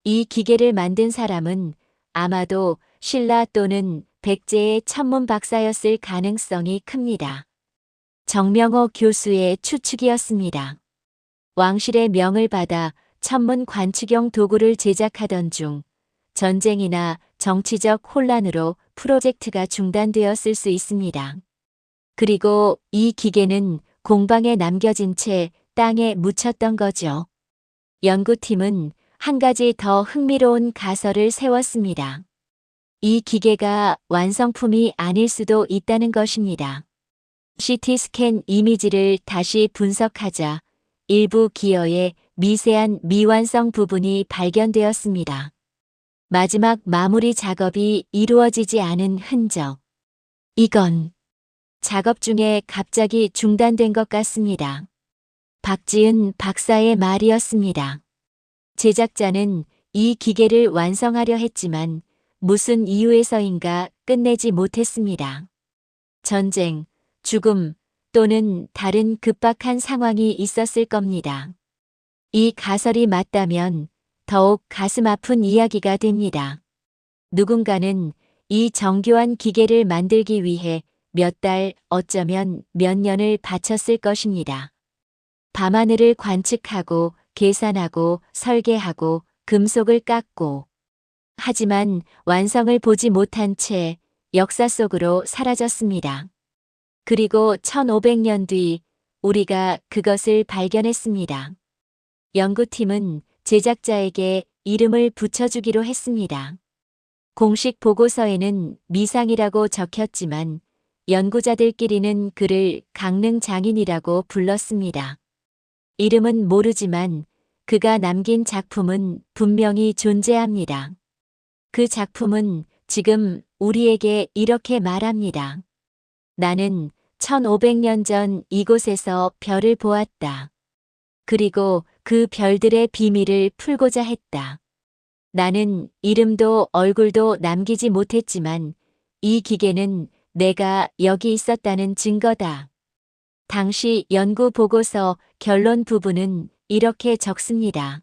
A: 이 기계를 만든 사람은 아마도 신라 또는 백제의 천문 박사였을 가능성이 큽니다. 정명호 교수의 추측이었습니다. 왕실의 명을 받아 천문 관측용 도구를 제작하던 중 전쟁이나 정치적 혼란으로 프로젝트가 중단되었을 수 있습니다. 그리고 이 기계는 공방에 남겨진 채 땅에 묻혔던 거죠. 연구팀은 한 가지 더 흥미로운 가설을 세웠습니다. 이 기계가 완성품이 아닐 수도 있다는 것입니다. CT 스캔 이미지를 다시 분석하자 일부 기어의 미세한 미완성 부분이 발견되었습니다. 마지막 마무리 작업이 이루어지지 않은 흔적. 이건 작업 중에 갑자기 중단된 것 같습니다. 박지은 박사의 말이었습니다. 제작자는 이 기계를 완성하려 했지만 무슨 이유에서인가 끝내지 못했습니다. 전쟁, 죽음 또는 다른 급박한 상황이 있었을 겁니다. 이 가설이 맞다면 더욱 가슴 아픈 이야기가 됩니다. 누군가는 이 정교한 기계를 만들기 위해 몇 달, 어쩌면 몇 년을 바쳤을 것입니다. 밤하늘을 관측하고 계산하고 설계하고 금속을 깎고 하지만 완성을 보지 못한 채 역사 속으로 사라졌습니다. 그리고 1500년 뒤 우리가 그것을 발견했습니다. 연구팀은 제작자에게 이름을 붙여주기로 했습니다. 공식 보고서에는 미상이라고 적혔지만 연구자들끼리는 그를 강릉 장인이라고 불렀습니다. 이름은 모르지만 그가 남긴 작품은 분명히 존재합니다. 그 작품은 지금 우리에게 이렇게 말합니다. 나는 1500년 전 이곳에서 별을 보았다. 그리고 그 별들의 비밀을 풀고자 했다. 나는 이름도 얼굴도 남기지 못했지만 이 기계는 내가 여기 있었다는 증거다. 당시 연구 보고서 결론 부분은 이렇게 적습니다.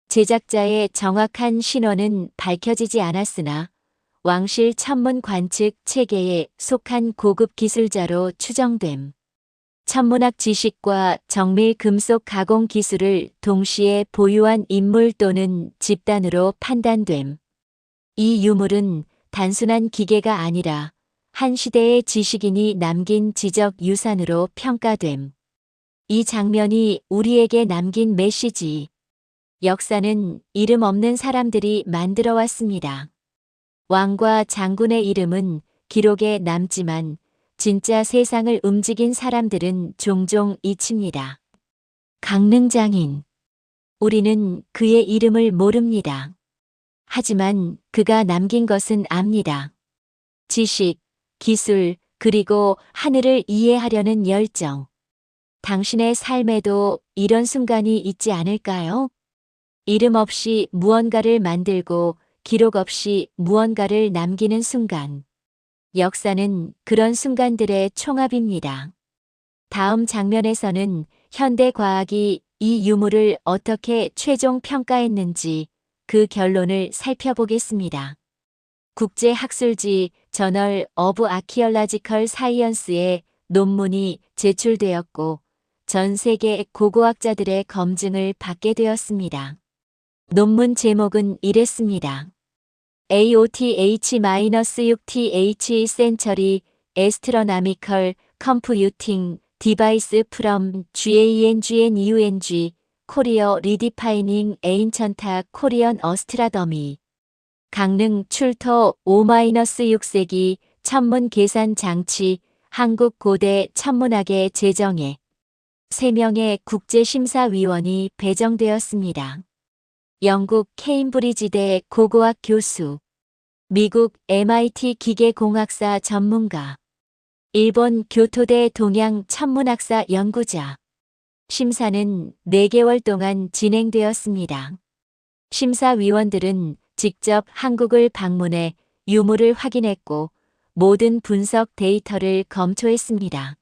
A: 제작자의 정확한 신원은 밝혀지지 않았으나 왕실 천문 관측 체계에 속한 고급 기술자로 추정됨. 천문학 지식과 정밀 금속 가공 기술을 동시에 보유한 인물 또는 집단으로 판단됨. 이 유물은 단순한 기계가 아니라 한 시대의 지식인이 남긴 지적 유산으로 평가됨. 이 장면이 우리에게 남긴 메시지. 역사는 이름 없는 사람들이 만들어 왔습니다. 왕과 장군의 이름은 기록에 남지만 진짜 세상을 움직인 사람들은 종종 잊힙니다. 강릉장인. 우리는 그의 이름을 모릅니다. 하지만 그가 남긴 것은 압니다. 지식, 기술, 그리고 하늘을 이해하려는 열정. 당신의 삶에도 이런 순간이 있지 않을까요? 이름 없이 무언가를 만들고 기록 없이 무언가를 남기는 순간. 역사는 그런 순간들의 총합입니다. 다음 장면에서는 현대 과학이 이 유물을 어떻게 최종 평가했는지 그 결론을 살펴보겠습니다. 국제학술지 저널 오브 아키올로지컬 사이언스에 논문이 제출되었고 전 세계 고고학자들의 검증을 받게 되었습니다. 논문 제목은 이랬습니다. AOTH-6TH Century Astronomical Computing Device from GANGNUNG Korea Redefining Ancient Korean Astronomy. 강릉 출토 5-6세기 천문 계산 장치 한국 고대 천문학의 제정에 3명의 국제심사위원이 배정되었습니다. 영국 케임브리지대 고고학 교수, 미국 MIT 기계공학사 전문가, 일본 교토대 동양 천문학사 연구자. 심사는 4개월 동안 진행되었습니다. 심사위원들은 직접 한국을 방문해 유물을 확인했고 모든 분석 데이터를 검토했습니다.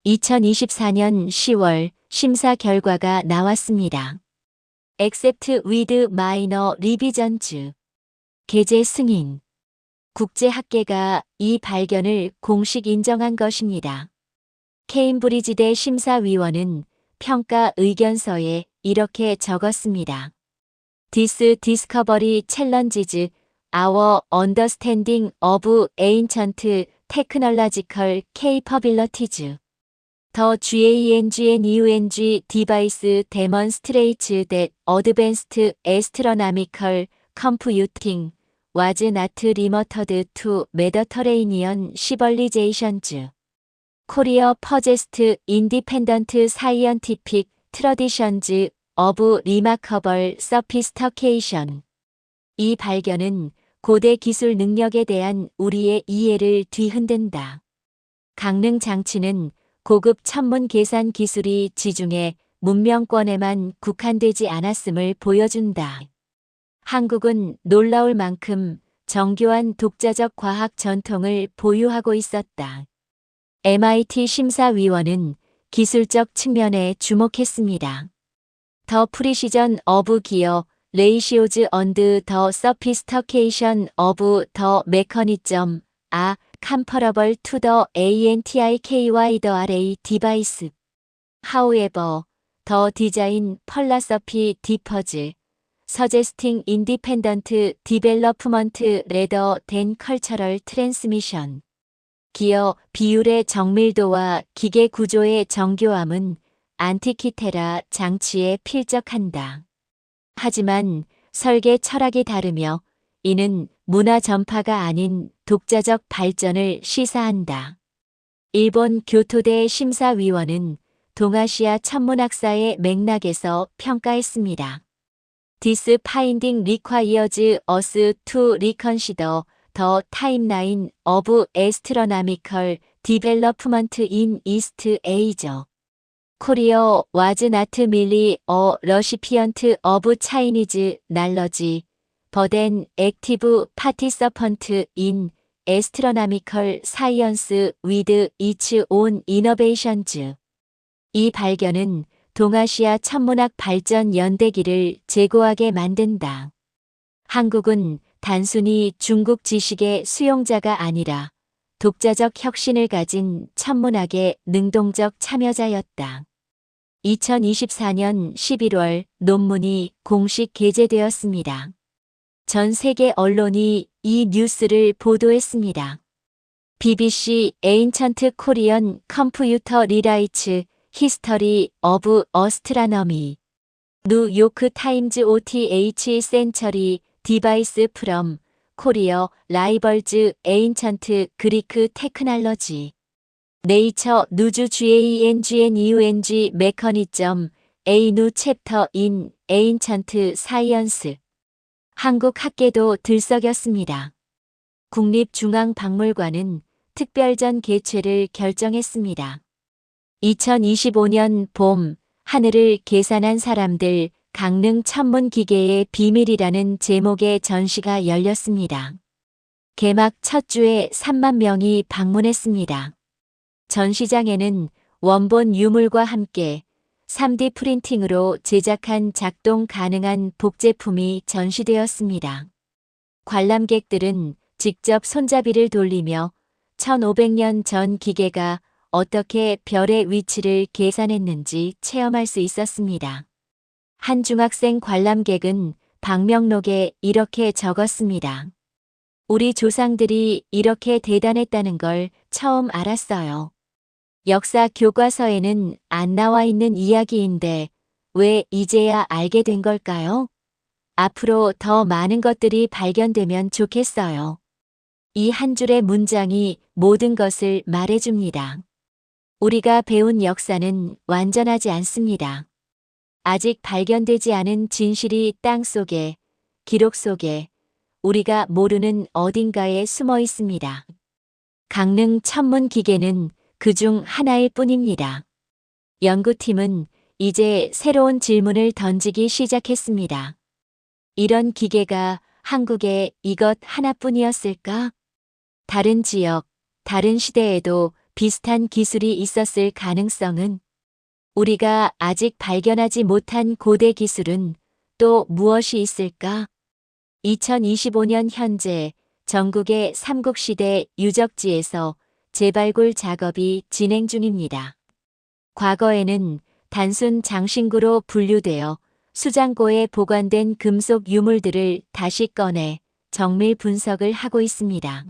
A: 2024년 10월 심사 결과가 나왔습니다. Except with minor revisions. 게재 승인. 국제학계가 이 발견을 공식 인정한 것입니다. 케임브리지대 심사위원은 평가 의견서에 이렇게 적었습니다. This discovery challenges our understanding of ancient technological capabilities. The GANGNUNG device demonstrates that advanced astronomical computing was not limited to Mediterranean civilizations. Korea possessed independent scientific traditions of remarkable sophistication. 이 발견은 고대 기술 능력에 대한 우리의 이해를 뒤흔든다. 강릉 장치는 고급 천문 계산 기술이 지중해 문명권에만 국한되지 않았음을 보여준다. 한국은 놀라울 만큼 정교한 독자적 과학 전통을 보유하고 있었다. MIT 심사위원은 기술적 측면에 주목했습니다. The precision of gear ratios and the sophistication of the mechanism are comparable to the ANTIKY the RA device. However, the design philosophy differs, suggesting independent development rather than cultural transmission. 기어 비율의 정밀도와 기계 구조의 정교함은 안티키테라 장치에 필적한다. 하지만 설계 철학이 다르며 이는 문화 전파가 아닌 독자적 발전을 시사한다. 일본 교토대 심사위원은 동아시아 천문학사의 맥락에서 평가했습니다. This finding requires us to reconsider the timeline of astronomical development in East Asia. Korea was not merely a recipient of Chinese knowledge, but an active participant in astronomical science with its own innovations. 이 발견은 동아시아 천문학 발전 연대기를 재고하게 만든다. 한국은 단순히 중국 지식의 수용자가 아니라 독자적 혁신을 가진 천문학의 능동적 참여자였다. 2024년 11월 논문이 공식 게재되었습니다. 전 세계 언론이 이 뉴스를 보도했습니다. BBC Ancient Korean Computer Rewrites History of Astronomy. 뉴요크 타임즈 OTH Century Device from Korea Rivals Ancient Greek Technology. 네이처 누주 GANGNEUNG Mechanism A New Chapter in Ancient Science. 한국 학계도 들썩였습니다. 국립중앙박물관은 특별전 개최를 결정했습니다. 2025년 봄 하늘을 계산한 사람들 강릉 천문기계의 비밀이라는 제목의 전시가 열렸습니다. 개막 첫 주에 3만 명이 방문했습니다. 전시장에는 원본 유물과 함께 3D 프린팅으로 제작한 작동 가능한 복제품이 전시되었습니다. 관람객들은 직접 손잡이를 돌리며 1500년 전 기계가 어떻게 별의 위치를 계산했는지 체험할 수 있었습니다. 한 중학생 관람객은 방명록에 이렇게 적었습니다. 우리 조상들이 이렇게 대단했다는 걸 처음 알았어요. 역사 교과서에는 안 나와 있는 이야기인데 왜 이제야 알게 된 걸까요? 앞으로 더 많은 것들이 발견되면 좋겠어요. 이 한 줄의 문장이 모든 것을 말해줍니다. 우리가 배운 역사는 완전하지 않습니다. 아직 발견되지 않은 진실이 땅 속에, 기록 속에, 우리가 모르는 어딘가에 숨어 있습니다. 강릉 천문기계는 그중 하나일 뿐입니다. 연구팀은 이제 새로운 질문을 던지기 시작했습니다. 이런 기계가 한국에 이것 하나뿐이었을까? 다른 지역, 다른 시대에도 비슷한 기술이 있었을 가능성은? 우리가 아직 발견하지 못한 고대 기술은 또 무엇이 있을까? 2025년 현재 전국의 삼국시대 유적지에서 재발굴 작업이 진행 중입니다. 과거에는 단순 장신구로 분류되어 수장고에 보관된 금속 유물들을 다시 꺼내 정밀 분석을 하고 있습니다.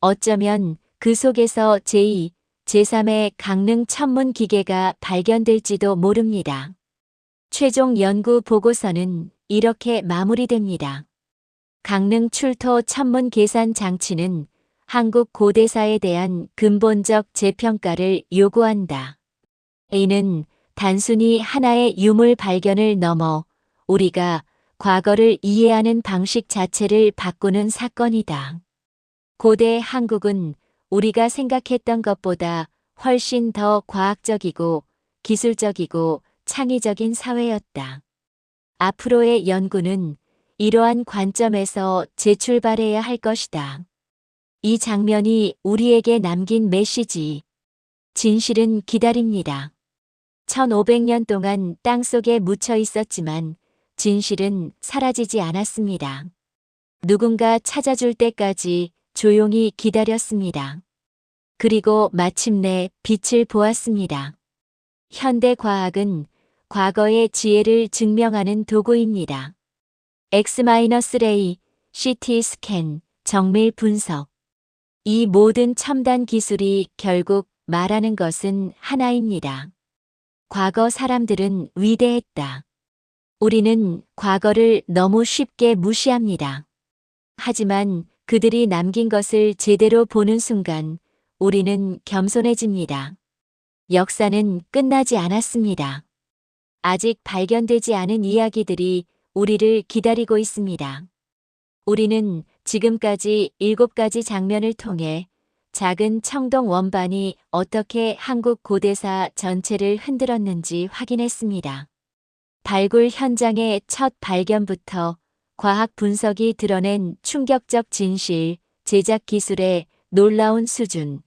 A: 어쩌면 그 속에서 제2, 제3의 강릉 천문 기계가 발견될지도 모릅니다. 최종 연구 보고서는 이렇게 마무리됩니다. 강릉 출토 천문 계산 장치는 한국 고대사에 대한 근본적 재평가를 요구한다. 이는 단순히 하나의 유물 발견을 넘어 우리가 과거를 이해하는 방식 자체를 바꾸는 사건이다. 고대 한국은 우리가 생각했던 것보다 훨씬 더 과학적이고 기술적이고 창의적인 사회였다. 앞으로의 연구는 이러한 관점에서 재출발해야 할 것이다. 이 장면이 우리에게 남긴 메시지. 진실은 기다립니다. 1500년 동안 땅속에 묻혀 있었지만 진실은 사라지지 않았습니다. 누군가 찾아줄 때까지 조용히 기다렸습니다. 그리고 마침내 빛을 보았습니다. 현대 과학은 과거의 지혜를 증명하는 도구입니다. X-ray, CT 스캔, 정밀 분석. 이 모든 첨단 기술이 결국 말하는 것은 하나입니다. 과거 사람들은 위대했다. 우리는 과거를 너무 쉽게 무시합니다. 하지만 그들이 남긴 것을 제대로 보는 순간 우리는 겸손해집니다. 역사는 끝나지 않았습니다. 아직 발견되지 않은 이야기들이 우리를 기다리고 있습니다. 우리는 지금까지 7가지 장면을 통해 작은 청동 원반이 어떻게 한국 고대사 전체를 흔들었는지 확인했습니다. 발굴 현장의 첫 발견부터 과학 분석이 드러낸 충격적 진실, 제작 기술의 놀라운 수준,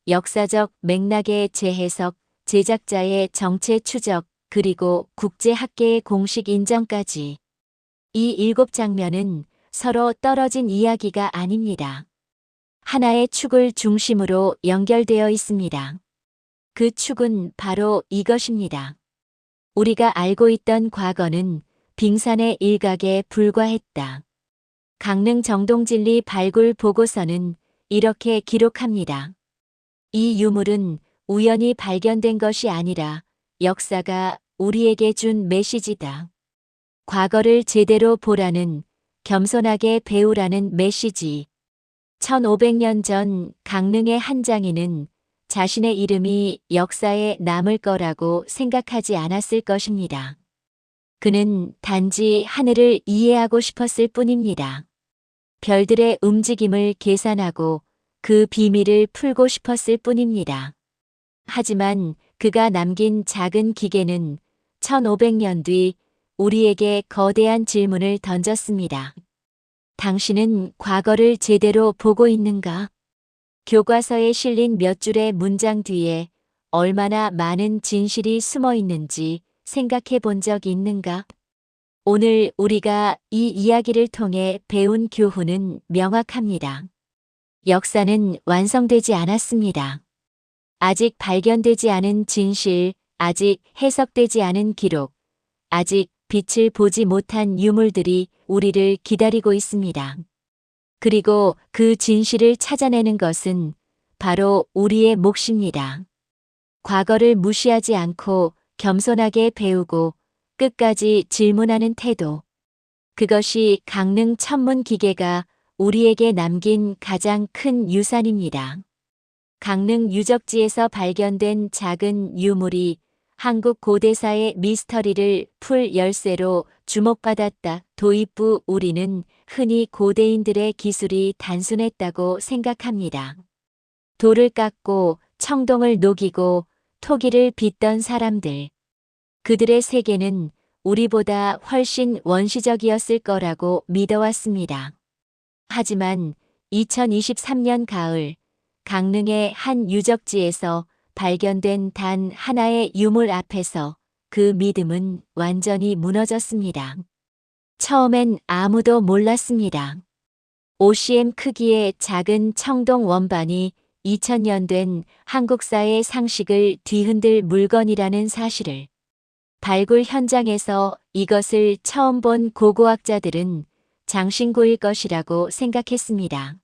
A: 역사적 맥락의 재해석, 제작자의 정체 추적, 그리고 국제학계의 공식 인정까지. 이 7장면은 서로 떨어진 이야기가 아닙니다. 하나의 축을 중심으로 연결되어 있습니다. 그 축은 바로 이것입니다. 우리가 알고 있던 과거는 빙산의 일각에 불과했다. 강릉 정동진리 발굴 보고서는 이렇게 기록합니다. 이 유물은 우연히 발견된 것이 아니라 역사가 우리에게 준 메시지다. 과거를 제대로 보라는, 겸손하게 배우라는 메시지. 1500년 전 강릉의 한 장인은 자신의 이름이 역사에 남을 거라고 생각하지 않았을 것입니다. 그는 단지 하늘을 이해하고 싶었을 뿐입니다. 별들의 움직임을 계산하고 그 비밀을 풀고 싶었을 뿐입니다. 하지만 그가 남긴 작은 기계는 1500년 뒤 우리에게 거대한 질문을 던졌습니다. 당신은 과거를 제대로 보고 있는가? 교과서에 실린 몇 줄의 문장 뒤에 얼마나 많은 진실이 숨어 있는지 생각해 본 적 있는가? 오늘 우리가 이 이야기를 통해 배운 교훈은 명확합니다. 역사는 완성되지 않았습니다. 아직 발견되지 않은 진실, 아직 해석되지 않은 기록, 아직 빛을 보지 못한 유물들이 우리를 기다리고 있습니다. 그리고 그 진실을 찾아내는 것은 바로 우리의 몫입니다. 과거를 무시하지 않고 겸손하게 배우고 끝까지 질문하는 태도. 그것이 강릉 천문 기계가 우리에게 남긴 가장 큰 유산입니다. 강릉 유적지에서 발견된 작은 유물이 한국 고대사의 미스터리를 풀 열쇠로 주목받았다. 도입부 우리는 흔히 고대인들의 기술이 단순했다고 생각합니다. 돌을 깎고 청동을 녹이고 토기를 빚던 사람들. 그들의 세계는 우리보다 훨씬 원시적이었을 거라고 믿어왔습니다. 하지만 2023년 가을 강릉의 한 유적지에서 발견된 단 하나의 유물 앞에서 그 믿음은 완전히 무너졌습니다. 처음엔 아무도 몰랐습니다. OCM 크기의 작은 청동 원반이 2000년 된 한국사의 상식을 뒤흔들 물건이라는 사실을. 발굴 현장에서 이것을 처음 본 고고학자들은 장신구일 것이라고 생각했습니다.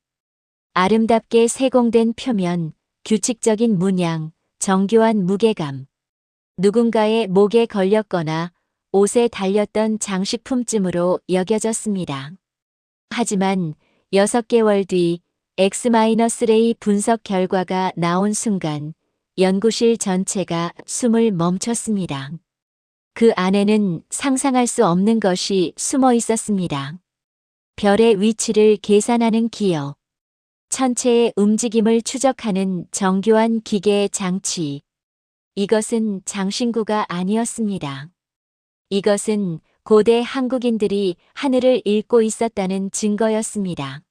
A: 아름답게 세공된 표면, 규칙적인 문양, 정교한 무게감. 누군가의 목에 걸렸거나 옷에 달렸던 장식품쯤으로 여겨졌습니다. 하지만 6개월 뒤 X-ray 분석 결과가 나온 순간 연구실 전체가 숨을 멈췄습니다. 그 안에는 상상할 수 없는 것이 숨어 있었습니다. 별의 위치를 계산하는 기억, 천체의 움직임을 추적하는 정교한 기계 장치, 이것은 장신구가 아니었습니다. 이것은 고대 한국인들이 하늘을 읽고 있었다는 증거였습니다.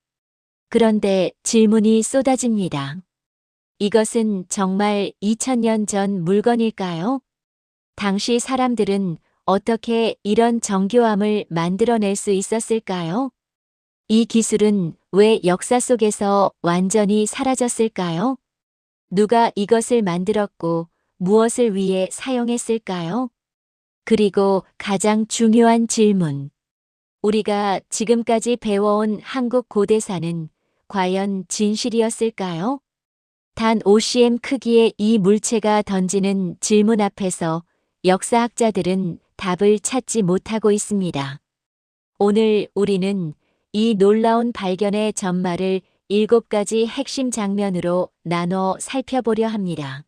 A: 그런데 질문이 쏟아집니다. 이것은 정말 2000년 전 물건일까요? 당시 사람들은 어떻게 이런 정교함을 만들어낼 수 있었을까요? 이 기술은 왜 역사 속에서 완전히 사라졌을까요? 누가 이것을 만들었고 무엇을 위해 사용했을까요? 그리고 가장 중요한 질문. 우리가 지금까지 배워온 한국 고대사는 과연 진실이었을까요? 단 5cm 크기의 이 물체가 던지는 질문 앞에서 역사학자들은 답을 찾지 못하고 있습니다. 오늘 우리는 이 놀라운 발견의 전말을 7가지 핵심 장면으로 나눠 살펴보려 합니다.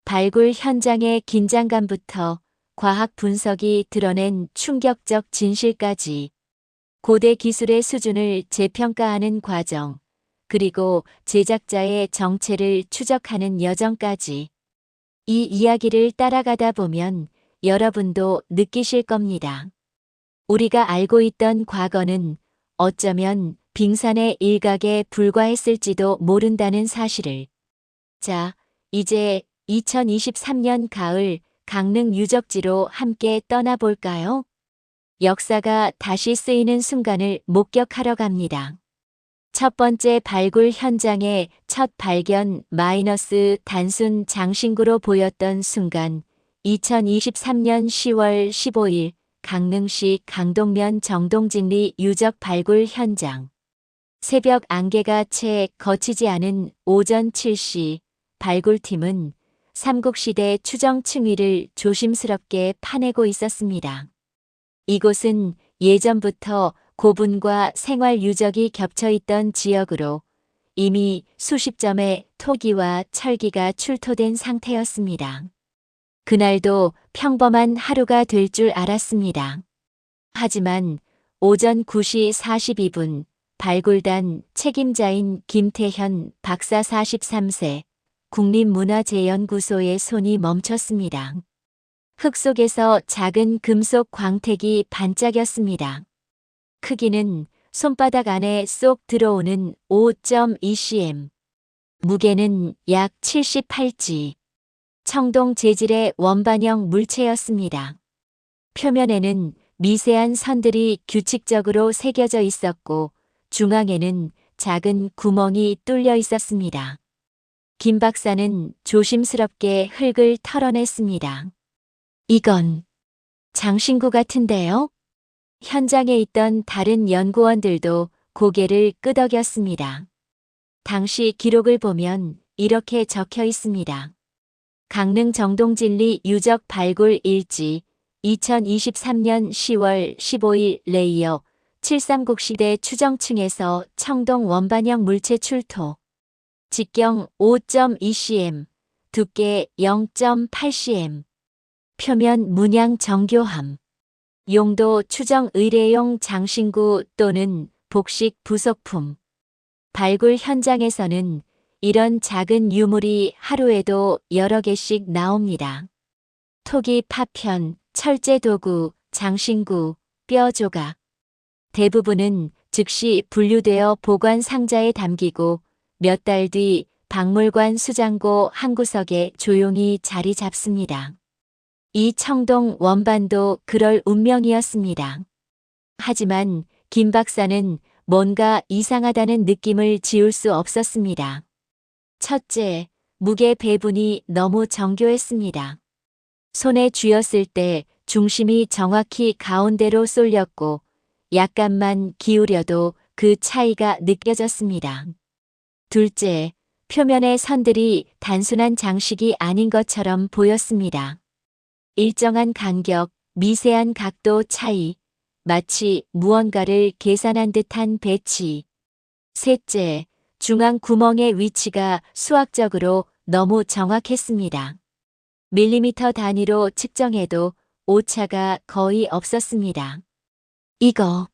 A: 발굴 현장의 긴장감부터 과학 분석이 드러낸 충격적 진실까지 고대 기술의 수준을 재평가하는 과정, 그리고 제작자의 정체를 추적하는 여정까지 이 이야기를 따라가다 보면 여러분도 느끼실 겁니다. 우리가 알고 있던 과거는 어쩌면 빙산의 일각에 불과했을지도 모른다는 사실을. 자, 이제 2023년 가을 강릉 유적지로 함께 떠나볼까요? 역사가 다시 쓰이는 순간을 목격하러 갑니다. 첫 번째 발굴 현장의 첫 발견 단순 장신구로 보였던 순간 2023년 10월 15일 강릉시 강동면 정동진리 유적 발굴 현장. 새벽 안개가 채 거치지 않은 오전 7시 발굴팀은 삼국시대 추정 층위를 조심스럽게 파내고 있었습니다. 이곳은 예전부터 고분과 생활 유적이 겹쳐 있던 지역으로 이미 수십 점의 토기와 철기가 출토된 상태였습니다. 그날도 평범한 하루가 될 줄 알았습니다. 하지만 오전 9시 42분 발굴단 책임자인 김태현 박사 43세 국립문화재연구소의 손이 멈췄습니다. 흙 속에서 작은 금속 광택이 반짝였습니다. 크기는 손바닥 안에 쏙 들어오는 5.2cm. 무게는 약 78g. 청동 재질의 원반형 물체였습니다. 표면에는 미세한 선들이 규칙적으로 새겨져 있었고 중앙에는 작은 구멍이 뚫려 있었습니다. 김 박사는 조심스럽게 흙을 털어냈습니다. 이건 장신구 같은데요? 현장에 있던 다른 연구원들도 고개를 끄덕였습니다. 당시 기록을 보면 이렇게 적혀 있습니다. 강릉 정동진리 유적 발굴 일지 2023년 10월 15일 레이어 7삼국시대 추정층에서 청동 원반형 물체 출토. 직경 5.2cm, 두께 0.8cm. 표면 문양 정교함. 용도 추정 의뢰용 장신구 또는 복식 부속품. 발굴 현장에서는 이런 작은 유물이 하루에도 여러 개씩 나옵니다. 토기 파편, 철제 도구, 장신구, 뼈 조각. 대부분은 즉시 분류되어 보관 상자에 담기고 몇 달 뒤 박물관 수장고 한 구석에 조용히 자리 잡습니다. 이 청동 원반도 그럴 운명이었습니다. 하지만 김 박사는 뭔가 이상하다는 느낌을 지울 수 없었습니다. 첫째, 무게 배분이 너무 정교했습니다. 손에 쥐었을 때 중심이 정확히 가운데로 쏠렸고 약간만 기울여도 그 차이가 느껴졌습니다. 둘째, 표면의 선들이 단순한 장식이 아닌 것처럼 보였습니다. 일정한 간격, 미세한 각도 차이, 마치 무언가를 계산한 듯한 배치. 셋째, 중앙 구멍의 위치가 수학적으로 너무 정확했습니다. 밀리미터 단위로 측정해도 오차가 거의 없었습니다. 이거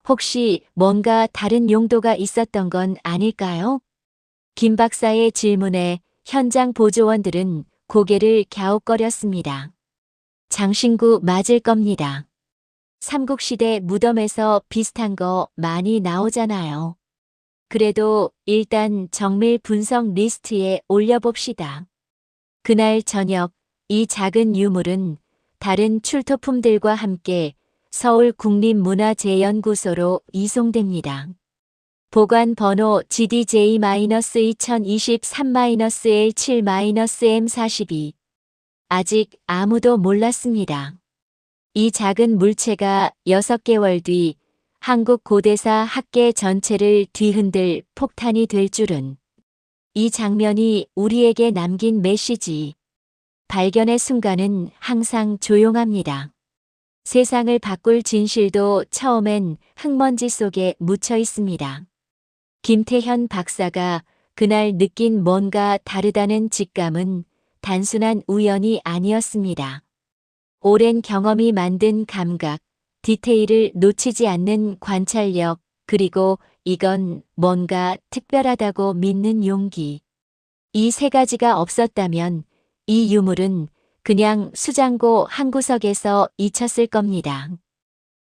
A: 혹시 뭔가 다른 용도가 있었던 건 아닐까요? 김 박사의 질문에 현장 보조원들은 고개를 갸웃거렸습니다. 장신구 맞을 겁니다. 삼국시대 무덤에서 비슷한 거 많이 나오잖아요. 그래도 일단 정밀 분석 리스트에 올려봅시다. 그날 저녁 이 작은 유물은 다른 출토품들과 함께 서울국립문화재연구소로 이송됩니다. 보관 번호 GDJ-2023-L7-M42. 아직 아무도 몰랐습니다. 이 작은 물체가 6개월 뒤 한국 고대사 학계 전체를 뒤흔들 폭탄이 될 줄은. 이 장면이 우리에게 남긴 메시지. 발견의 순간은 항상 조용합니다. 세상을 바꿀 진실도 처음엔 흙먼지 속에 묻혀 있습니다. 김태현 박사가 그날 느낀 뭔가 다르다는 직감은 단순한 우연이 아니었습니다. 오랜 경험이 만든 감각, 디테일을 놓치지 않는 관찰력, 그리고 이건 뭔가 특별하다고 믿는 용기. 이 세 가지가 없었다면 이 유물은 그냥 수장고 한 구석에서 잊혔을 겁니다.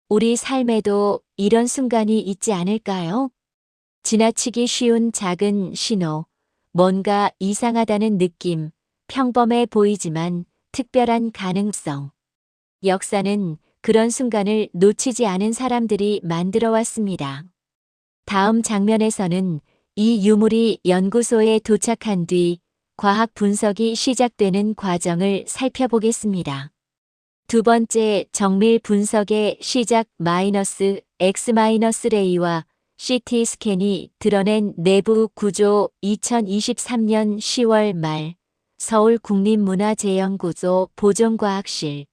A: 우리 삶에도 이런 순간이 있지 않을까요? 지나치기 쉬운 작은 신호, 뭔가 이상하다는 느낌, 평범해 보이지만 특별한 가능성. 역사는 그런 순간을 놓치지 않은 사람들이 만들어 왔습니다. 다음 장면에서는 이 유물이 연구소에 도착한 뒤 과학 분석이 시작되는 과정을 살펴보겠습니다. 두 번째 정밀 분석의 시작 X-레이와 CT 스캔이 드러낸 내부 구조 2023년 10월 말 서울국립문화재연구소 보존과학실.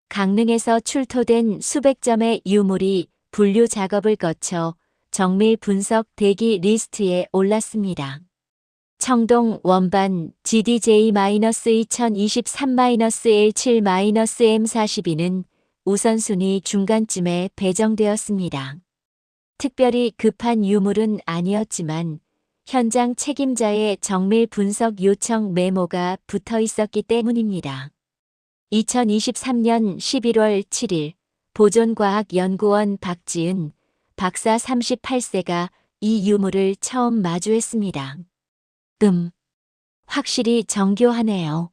A: 강릉에서 출토된 수백 점의 유물이 분류 작업을 거쳐 정밀 분석 대기 리스트에 올랐습니다. 청동 원반 GDJ-2023-L7-M42는 우선순위 중간쯤에 배정되었습니다. 특별히 급한 유물은 아니었지만 현장 책임자의 정밀 분석 요청 메모가 붙어 있었기 때문입니다. 2023년 11월 7일 보존과학연구원 박지은 박사 38세가 이 유물을 처음 마주했습니다. 확실히 정교하네요.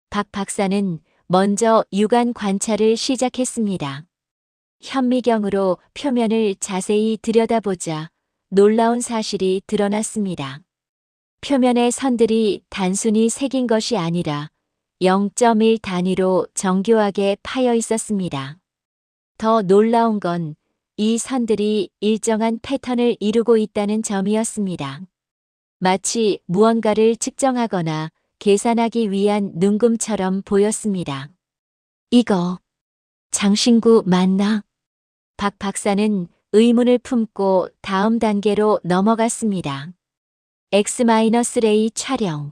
A: 박 박사는 먼저 육안 관찰을 시작했습니다. 현미경으로 표면을 자세히 들여다보자 놀라운 사실이 드러났습니다. 표면의 선들이 단순히 새긴 것이 아니라 0.1 단위로 정교하게 파여 있었습니다. 더 놀라운 건 이 선들이 일정한 패턴을 이루고 있다는 점이었습니다. 마치 무언가를 측정하거나 계산하기 위한 눈금처럼 보였습니다. 이거 장신구 맞나? 박 박사는 의문을 품고 다음 단계로 넘어갔습니다. X-레이 촬영.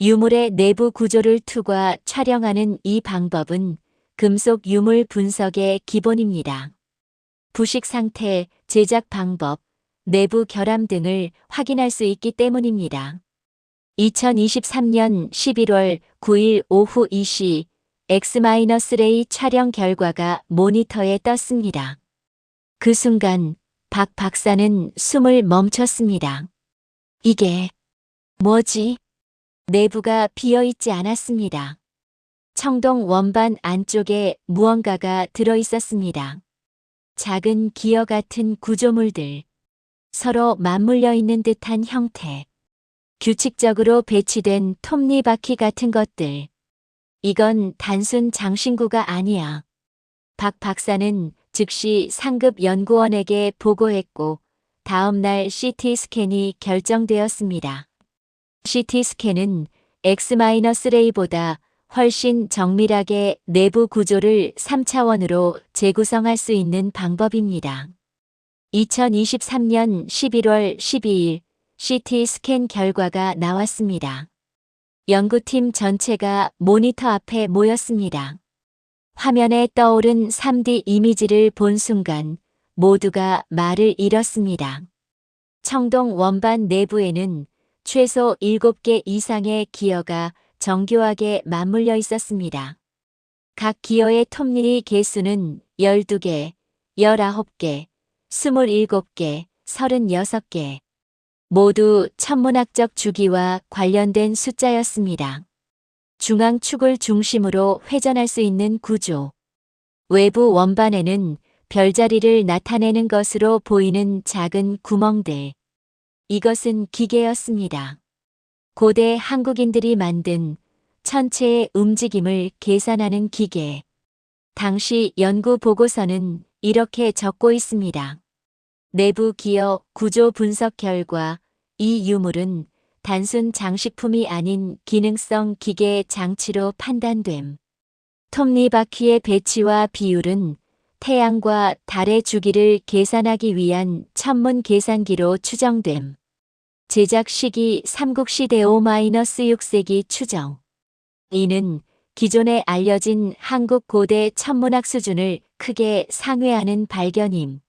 A: 유물의 내부 구조를 투과 촬영하는 이 방법은 금속 유물 분석의 기본입니다. 부식 상태, 제작 방법, 내부 결함 등을 확인할 수 있기 때문입니다. 2023년 11월 9일 오후 2시 X-레이 촬영 결과가 모니터에 떴습니다. 그 순간 박 박사는 숨을 멈췄습니다. 이게 뭐지? 내부가 비어있지 않았습니다. 청동 원반 안쪽에 무언가가 들어있었습니다. 작은 기어 같은 구조물들, 서로 맞물려 있는 듯한 형태, 규칙적으로 배치된 톱니바퀴 같은 것들. 이건 단순 장신구가 아니야. 박 박사는 즉시 상급 연구원에게 보고했고 다음 날 CT 스캔이 결정되었습니다. CT 스캔은 X-레이보다 훨씬 정밀하게 내부 구조를 3차원으로 재구성할 수 있는 방법입니다. 2023년 11월 12일 CT 스캔 결과가 나왔습니다. 연구팀 전체가 모니터 앞에 모였습니다. 화면에 떠오른 3D 이미지를 본 순간 모두가 말을 잃었습니다. 청동 원반 내부에는 최소 7개 이상의 기어가 정교하게 맞물려 있었습니다. 각 기어의 톱니 개수는 12개, 19개, 27개, 36개. 모두 천문학적 주기와 관련된 숫자였습니다. 중앙축을 중심으로 회전할 수 있는 구조. 외부 원반에는 별자리를 나타내는 것으로 보이는 작은 구멍들. 이것은 기계였습니다. 고대 한국인들이 만든 천체의 움직임을 계산하는 기계. 당시 연구 보고서는 이렇게 적고 있습니다. 내부 기어 구조 분석 결과 이 유물은 단순 장식품이 아닌 기능성 기계 장치로 판단됨. 톱니바퀴의 배치와 비율은 태양과 달의 주기를 계산하기 위한 천문 계산기로 추정됨. 제작 시기 삼국시대 5-6세기 추정. 이는 기존에 알려진 한국 고대 천문학 수준을 크게 상회하는 발견임.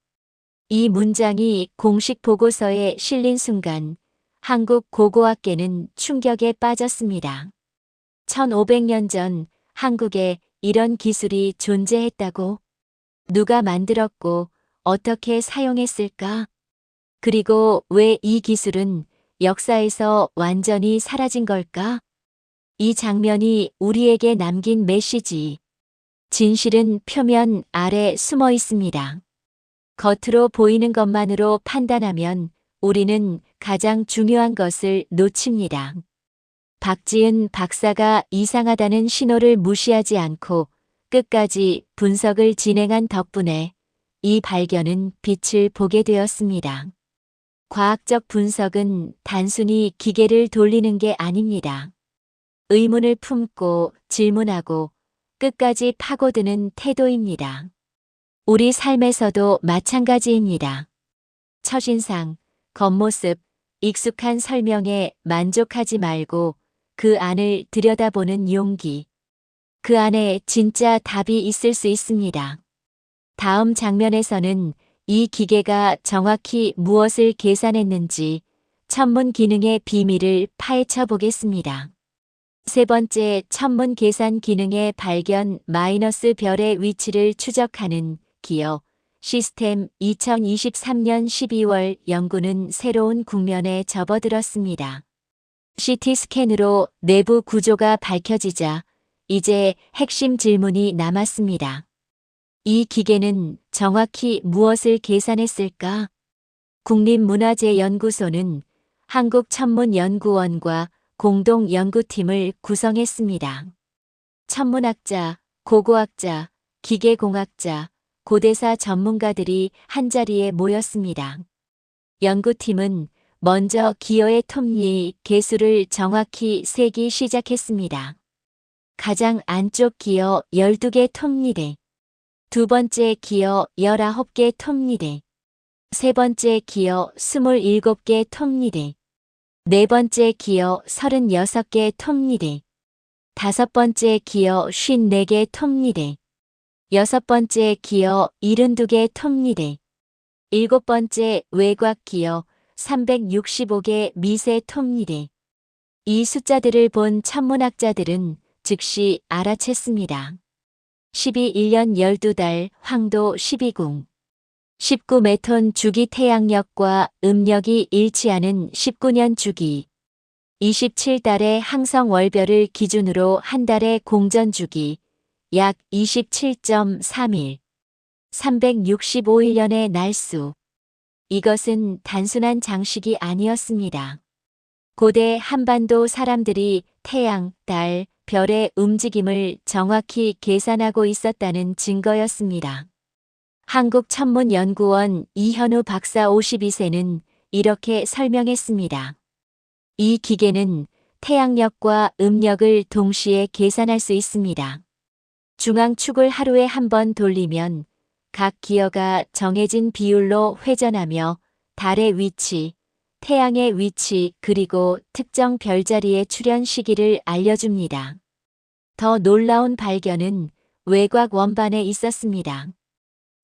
A: 이 문장이 공식 보고서에 실린 순간 한국 고고학계는 충격에 빠졌습니다. 1500년 전 한국에 이런 기술이 존재했다고? 누가 만들었고 어떻게 사용했을까? 그리고 왜 이 기술은 역사에서 완전히 사라진 걸까? 이 장면이 우리에게 남긴 메시지. 진실은 표면 아래 숨어 있습니다. 겉으로 보이는 것만으로 판단하면 우리는 가장 중요한 것을 놓칩니다. 박지은 박사가 이상하다는 신호를 무시하지 않고 끝까지 분석을 진행한 덕분에 이 발견은 빛을 보게 되었습니다. 과학적 분석은 단순히 기계를 돌리는 게 아닙니다. 의문을 품고 질문하고 끝까지 파고드는 태도입니다. 우리 삶에서도 마찬가지입니다. 첫인상, 겉모습, 익숙한 설명에 만족하지 말고 그 안을 들여다보는 용기. 그 안에 진짜 답이 있을 수 있습니다. 다음 장면에서는 이 기계가 정확히 무엇을 계산했는지 천문 기능의 비밀을 파헤쳐 보겠습니다. 세 번째, 천문 계산 기능의 발견 마이너스 별의 위치를 추적하는 기어 시스템. 2023년 12월 연구는 새로운 국면에 접어들었습니다. CT 스캔으로 내부 구조가 밝혀지자 이제 핵심 질문이 남았습니다. 이 기계는 정확히 무엇을 계산했을까? 국립문화재연구소는 한국천문연구원과 공동연구팀을 구성했습니다. 천문학자, 고고학자, 기계공학자, 고대사 전문가들이 한자리에 모였습니다. 연구팀은 먼저 기어의 톱니 개수를 정확히 세기 시작했습니다. 가장 안쪽 기어 12개 톱니대, 두 번째 기어 19개 톱니대, 세 번째 기어 27개 톱니대, 네 번째 기어 36개 톱니대, 다섯 번째 기어 54개 톱니대, 여섯 번째 기어 72개 톱니대, 일곱 번째 외곽 기어 365개 미세 톱니대. 이 숫자들을 본 천문학자들은 즉시 알아챘습니다. 12일 12달 황도 12궁. 19메톤 주기 태양력과 음력이 일치하는 19년 주기. 27달의 항성월별을 기준으로 한 달의 공전 주기. 약 27.3일. 365일년의 날수. 이것은 단순한 장식이 아니었습니다. 고대 한반도 사람들이 태양, 달, 별의 움직임을 정확히 계산하고 있었다는 증거였습니다. 한국천문연구원 이현우 박사 52세는 이렇게 설명했습니다. 이 기계는 태양력과 음력을 동시에 계산할 수 있습니다. 중앙축을 하루에 한 번 돌리면 각 기어가 정해진 비율로 회전하며 달의 위치, 태양의 위치 그리고 특정 별자리의 출현 시기를 알려줍니다. 더 놀라운 발견은 외곽 원반에 있었습니다.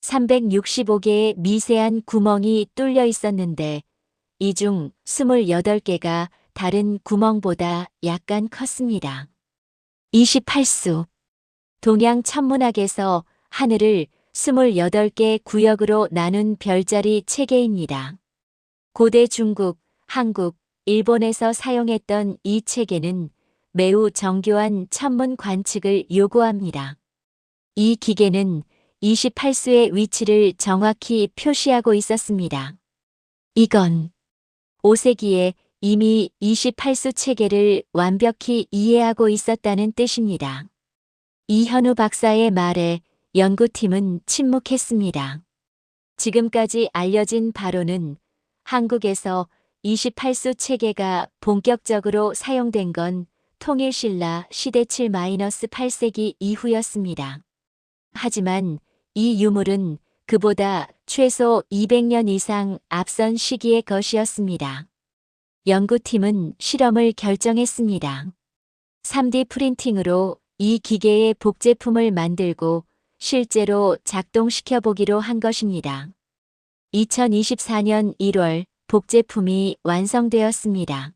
A: 365개의 미세한 구멍이 뚫려 있었는데 이 중 28개가 다른 구멍보다 약간 컸습니다. 28수. 동양 천문학에서 하늘을 28개 구역으로 나눈 별자리 체계입니다. 고대 중국, 한국, 일본에서 사용했던 이 체계는 매우 정교한 천문 관측을 요구합니다. 이 기계는 28수의 위치를 정확히 표시하고 있었습니다. 이건 5세기에 이미 28수 체계를 완벽히 이해하고 있었다는 뜻입니다. 이현우 박사의 말에 연구팀은 침묵했습니다. 지금까지 알려진 바로는 한국에서 28수 체계가 본격적으로 사용된 건 통일신라 시대 7-8세기 이후였습니다. 하지만 이 유물은 그보다 최소 200년 이상 앞선 시기의 것이었습니다. 연구팀은 실험을 결정했습니다. 3D 프린팅으로 이 기계의 복제품을 만들고 실제로 작동시켜 보기로 한 것입니다. 2024년 1월 복제품이 완성되었습니다.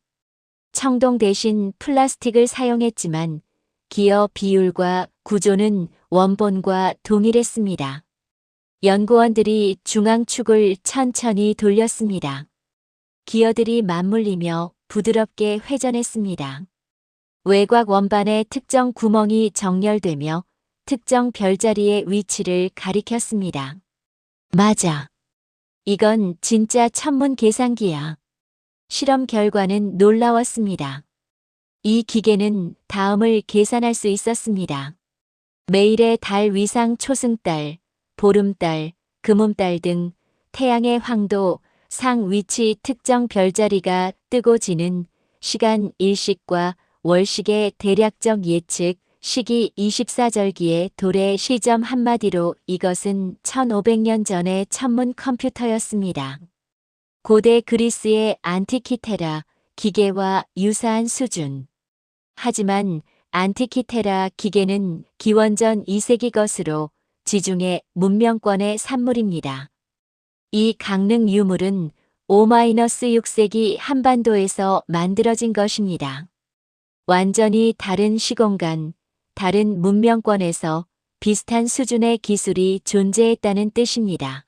A: 청동 대신 플라스틱을 사용했지만 기어 비율과 구조는 원본과 동일했습니다. 연구원들이 중앙축을 천천히 돌렸습니다. 기어들이 맞물리며 부드럽게 회전했습니다. 외곽 원반의 특정 구멍이 정렬되며 특정 별자리의 위치를 가리켰습니다. 맞아. 이건 진짜 천문 계산기야. 실험 결과는 놀라웠습니다. 이 기계는 다음을 계산할 수 있었습니다. 매일의 달 위상 초승달, 보름달, 금음달 등 태양의 황도, 상 위치 특정 별자리가 뜨고 지는 시간 일식과 월식의 대략적 예측, 시기 24절기의 도래 시점 한마디로 이것은 1500년 전의 천문 컴퓨터였습니다. 고대 그리스의 안티키테라 기계와 유사한 수준. 하지만 안티키테라 기계는 기원전 2세기 것으로 지중해 문명권의 산물입니다. 이 강릉 유물은 5-6세기 한반도에서 만들어진 것입니다. 완전히 다른 시공간, 다른 문명권에서 비슷한 수준의 기술이 존재했다는 뜻입니다.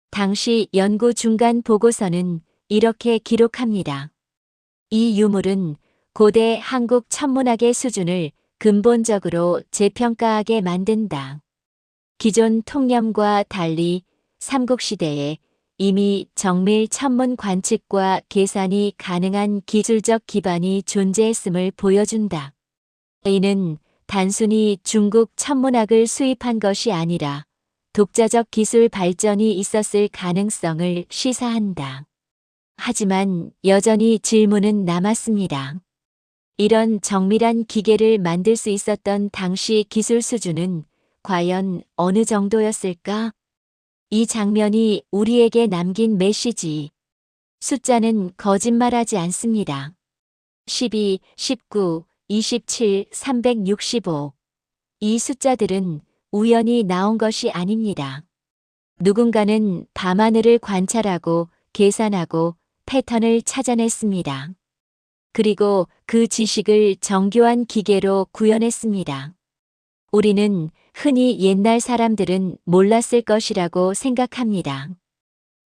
A: 당시 연구 중간 보고서는 이렇게 기록합니다. 이 유물은 고대 한국 천문학의 수준을 근본적으로 재평가하게 만든다. 기존 통념과 달리 삼국시대에 이미 정밀 천문 관측과 계산이 가능한 기술적 기반이 존재했음을 보여준다. 이는 단순히 중국 천문학을 수입한 것이 아니라 독자적 기술 발전이 있었을 가능성을 시사한다. 하지만 여전히 질문은 남았습니다. 이런 정밀한 기계를 만들 수 있었던 당시 기술 수준은 과연 어느 정도였을까? 이 장면이 우리에게 남긴 메시지. 숫자는 거짓말하지 않습니다. 12, 19, 27, 365. 이 숫자들은 우연히 나온 것이 아닙니다. 누군가는 밤하늘을 관찰하고 계산하고 패턴을 찾아냈습니다. 그리고 그 지식을 정교한 기계로 구현했습니다. 우리는 흔히 옛날 사람들은 몰랐을 것이라고 생각합니다.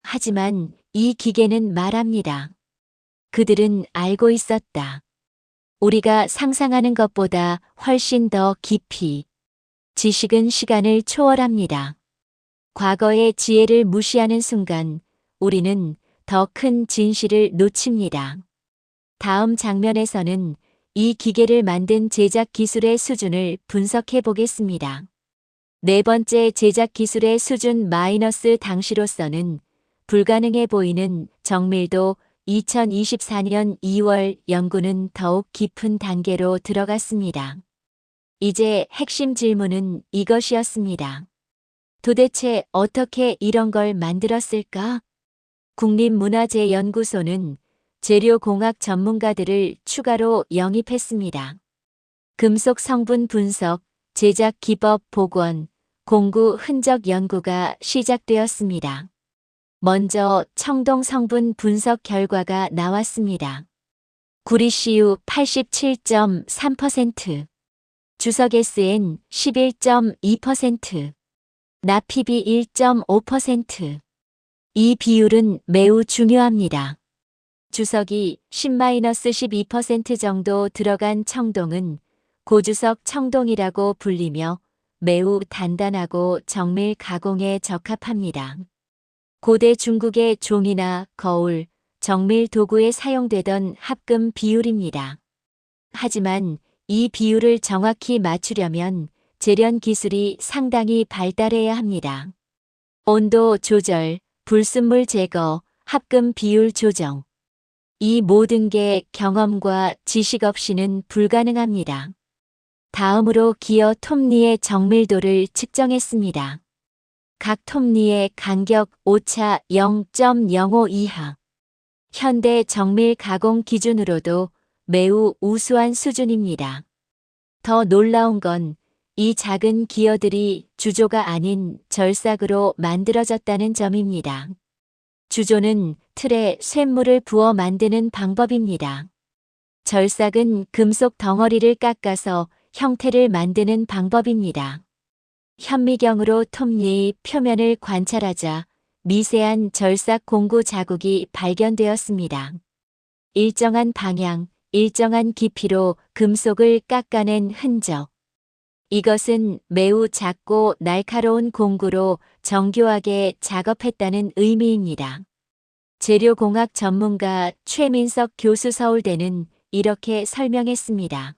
A: 하지만 이 기계는 말합니다. 그들은 알고 있었다. 우리가 상상하는 것보다 훨씬 더 깊이. 지식은 시간을 초월합니다. 과거의 지혜를 무시하는 순간 우리는 더 큰 진실을 놓칩니다. 다음 장면에서는 이 기계를 만든 제작 기술의 수준을 분석해 보겠습니다. 네 번째 제작 기술의 수준 마이너스 당시로서는 불가능해 보이는 정밀도 2024년 2월 연구는 더욱 깊은 단계로 들어갔습니다. 이제 핵심 질문은 이것이었습니다. 도대체 어떻게 이런 걸 만들었을까? 국립문화재연구소는 재료공학 전문가들을 추가로 영입했습니다. 금속 성분 분석, 제작 기법 복원, 공구 흔적 연구가 시작되었습니다. 먼저 청동 성분 분석 결과가 나왔습니다. 구리시유 87.3%, 주석 SN 11.2%, 납PB 1.5%. 이 비율은 매우 중요합니다. 주석이 10-12% 정도 들어간 청동은 고주석 청동이라고 불리며 매우 단단하고 정밀 가공에 적합합니다. 고대 중국의 종이나 거울, 정밀 도구에 사용되던 합금 비율입니다. 하지만 이 비율을 정확히 맞추려면 제련 기술이 상당히 발달해야 합니다. 온도 조절, 불순물 제거, 합금 비율 조정. 이 모든 게 경험과 지식 없이는 불가능합니다. 다음으로 기어 톱니의 정밀도를 측정했습니다. 각 톱니의 간격 오차 0.05 이하. 현대 정밀 가공 기준으로도 매우 우수한 수준입니다. 더 놀라운 건 이 작은 기어들이 주조가 아닌 절삭으로 만들어졌다는 점입니다. 주조는 틀에 쇳물을 부어 만드는 방법입니다. 절삭은 금속 덩어리를 깎아서 형태를 만드는 방법입니다. 현미경으로 톱니 표면을 관찰하자 미세한 절삭 공구 자국이 발견되었습니다. 일정한 방향, 일정한 깊이로 금속을 깎아낸 흔적. 이것은 매우 작고 날카로운 공구로 정교하게 작업했다는 의미입니다. 재료공학 전문가 최민석 교수 서울대는 이렇게 설명했습니다.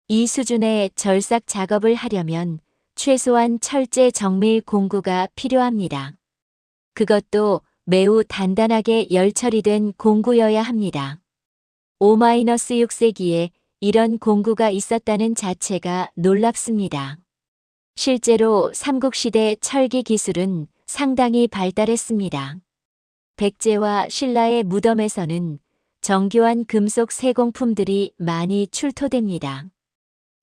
A: 이 수준의 절삭 작업을 하려면 최소한 철제 정밀 공구가 필요합니다. 그것도 매우 단단하게 열처리된 공구여야 합니다. 5-6세기에 이런 공구가 있었다는 자체가 놀랍습니다. 실제로 삼국시대 철기 기술은 상당히 발달했습니다. 백제와 신라의 무덤에서는 정교한 금속 세공품들이 많이 출토됩니다.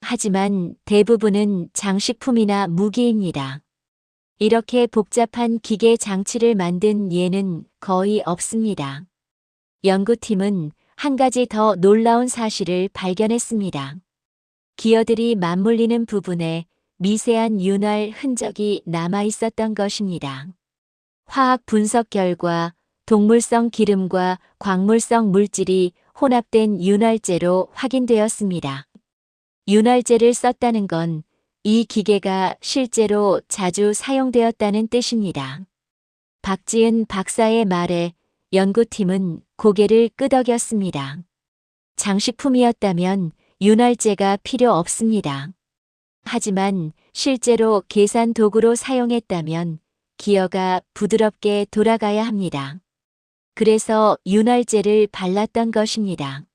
A: 하지만 대부분은 장식품이나 무기입니다. 이렇게 복잡한 기계 장치를 만든 예는 거의 없습니다. 연구팀은 한 가지 더 놀라운 사실을 발견했습니다. 기어들이 맞물리는 부분에 미세한 윤활 흔적이 남아 있었던 것입니다. 화학 분석 결과 동물성 기름과 광물성 물질이 혼합된 윤활제로 확인되었습니다. 윤활제를 썼다는 건 이 기계가 실제로 자주 사용되었다는 뜻입니다. 박지은 박사의 말에 연구팀은 고개를 끄덕였습니다. 장식품이었다면 윤활제가 필요 없습니다. 하지만 실제로 계산 도구로 사용했다면 기어가 부드럽게 돌아가야 합니다. 그래서 윤활제를 발랐던 것입니다.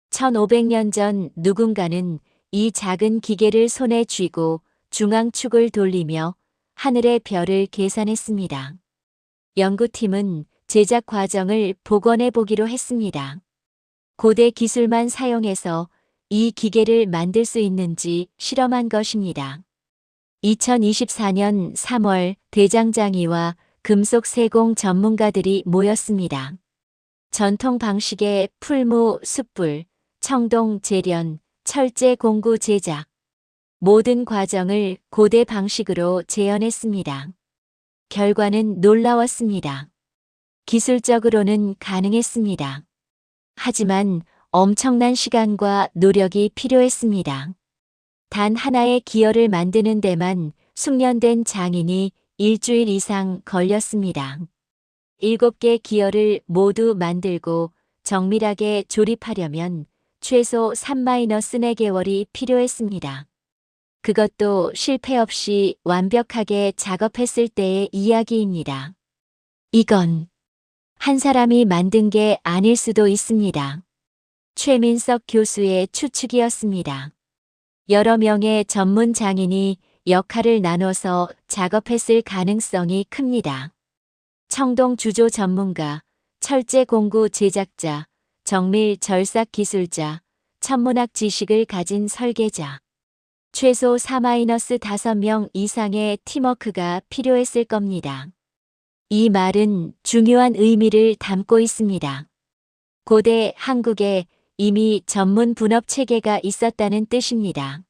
A: 1500년 전 누군가는 이 작은 기계를 손에 쥐고 중앙축을 돌리며 하늘의 별을 계산했습니다. 연구팀은 제작 과정을 복원해 보기로 했습니다. 고대 기술만 사용해서 이 기계를 만들 수 있는지 실험한 것입니다. 2024년 3월 대장장이와 금속 세공 전문가들이 모였습니다. 전통 방식의 풀무, 숯불, 청동 제련, 철제 공구 제작, 모든 과정을 고대 방식으로 재현했습니다. 결과는 놀라웠습니다. 기술적으로는 가능했습니다. 하지만 엄청난 시간과 노력이 필요했습니다. 단 하나의 기어를 만드는 데만 숙련된 장인이 일주일 이상 걸렸습니다. 7개 기어를 모두 만들고 정밀하게 조립하려면 최소 3-4개월이 필요했습니다. 그것도 실패 없이 완벽하게 작업했을 때의 이야기입니다. 이건 한 사람이 만든 게 아닐 수도 있습니다. 최민석 교수의 추측이었습니다. 여러 명의 전문 장인이 역할을 나눠서 작업했을 가능성이 큽니다. 청동 주조 전문가, 철제 공구 제작자, 정밀 절삭 기술자, 천문학 지식을 가진 설계자. 최소 4-5명 이상의 팀워크가 필요했을 겁니다. 이 말은 중요한 의미를 담고 있습니다. 고대 한국에 이미 전문 분업 체계가 있었다는 뜻입니다.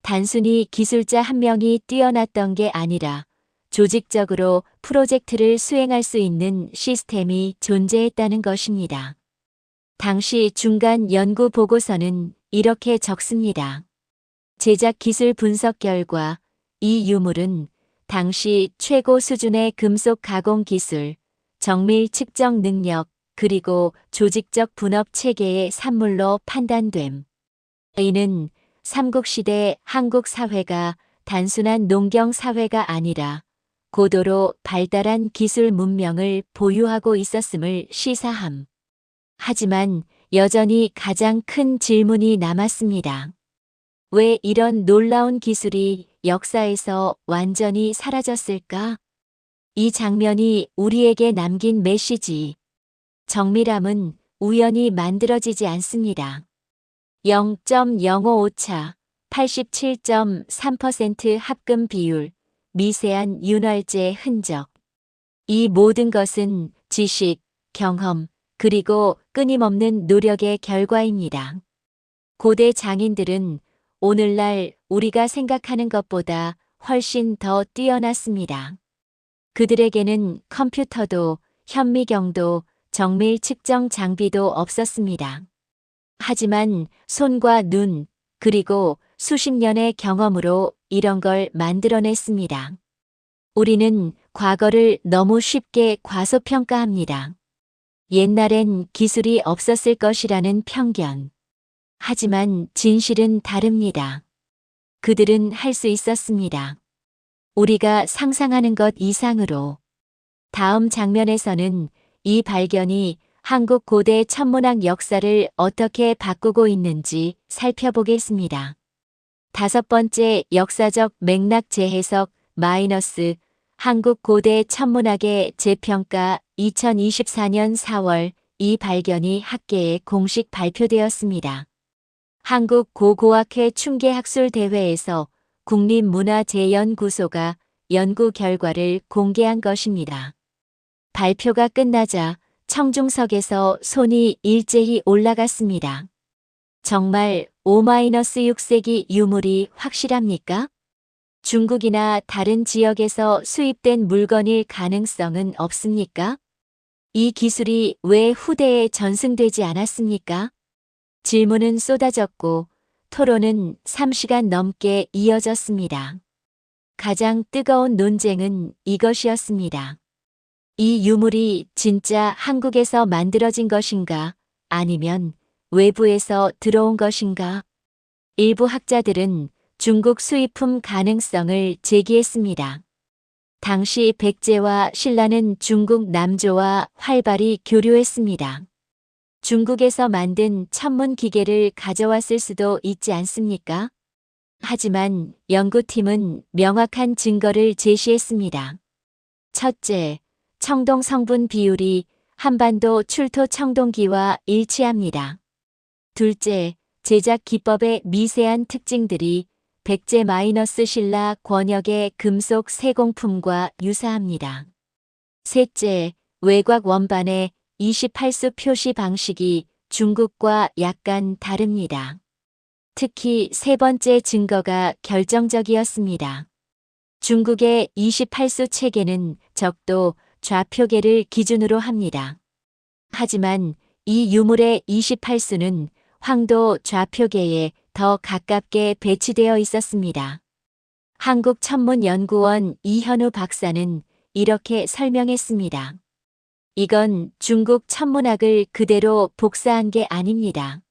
A: 단순히 기술자 한 명이 뛰어났던 게 아니라 조직적으로 프로젝트를 수행할 수 있는 시스템이 존재했다는 것입니다. 당시 중간 연구 보고서는 이렇게 적습니다. 제작 기술 분석 결과 이 유물은 당시 최고 수준의 금속 가공 기술, 정밀 측정 능력, 그리고 조직적 분업 체계의 산물로 판단됨. 이는 삼국시대 한국 사회가 단순한 농경 사회가 아니라 고도로 발달한 기술 문명을 보유하고 있었음을 시사함. 하지만 여전히 가장 큰 질문이 남았습니다. 왜 이런 놀라운 기술이 역사에서 완전히 사라졌을까? 이 장면이 우리에게 남긴 메시지. 정밀함은 우연히 만들어지지 않습니다. 0.055차, 87.3% 합금 비율, 미세한 윤활제 흔적. 이 모든 것은 지식, 경험, 그리고 끊임없는 노력의 결과입니다. 고대 장인들은 오늘날 우리가 생각하는 것보다 훨씬 더 뛰어났습니다. 그들에게는 컴퓨터도, 현미경도, 정밀 측정 장비도 없었습니다. 하지만 손과 눈, 그리고 수십 년의 경험으로 이런 걸 만들어냈습니다. 우리는 과거를 너무 쉽게 과소평가합니다. 옛날엔 기술이 없었을 것이라는 편견. 하지만 진실은 다릅니다. 그들은 할 수 있었습니다. 우리가 상상하는 것 이상으로. 다음 장면에서는 이 발견이 한국 고대 천문학 역사를 어떻게 바꾸고 있는지 살펴보겠습니다. 5번째 역사적 맥락 재해석 마이너스 한국 고대 천문학의 재평가 2024년 4월 이 발견이 학계에 공식 발표되었습니다. 한국고고학회 충계학술대회에서 국립문화재연구소가 연구 결과를 공개한 것입니다. 발표가 끝나자 청중석에서 손이 일제히 올라갔습니다. 정말 5-6세기 유물이 확실합니까? 중국이나 다른 지역에서 수입된 물건일 가능성은 없습니까? 이 기술이 왜 후대에 전승되지 않았습니까? 질문은 쏟아졌고 토론은 3시간 넘게 이어졌습니다. 가장 뜨거운 논쟁은 이것이었습니다. 이 유물이 진짜 한국에서 만들어진 것인가 아니면 외부에서 들어온 것인가? 일부 학자들은 중국 수입품 가능성을 제기했습니다. 당시 백제와 신라는 중국 남조와 활발히 교류했습니다. 중국에서 만든 천문 기계를 가져왔을 수도 있지 않습니까? 하지만 연구팀은 명확한 증거를 제시했습니다. 첫째, 청동 성분 비율이 한반도 출토 청동기와 일치합니다. 둘째, 제작 기법의 미세한 특징들이 백제-신라 권역의 금속 세공품과 유사합니다. 셋째, 외곽 원반의 28수 표시 방식이 중국과 약간 다릅니다. 특히 세 번째 증거가 결정적이었습니다. 중국의 28수 체계는 적도, 좌표계를 기준으로 합니다. 하지만 이 유물의 28수는 황도 좌표계에 더 가깝게 배치되어 있었습니다. 한국천문연구원 이현우 박사는 이렇게 설명했습니다. 이건 중국 천문학을 그대로 복사한 게 아닙니다.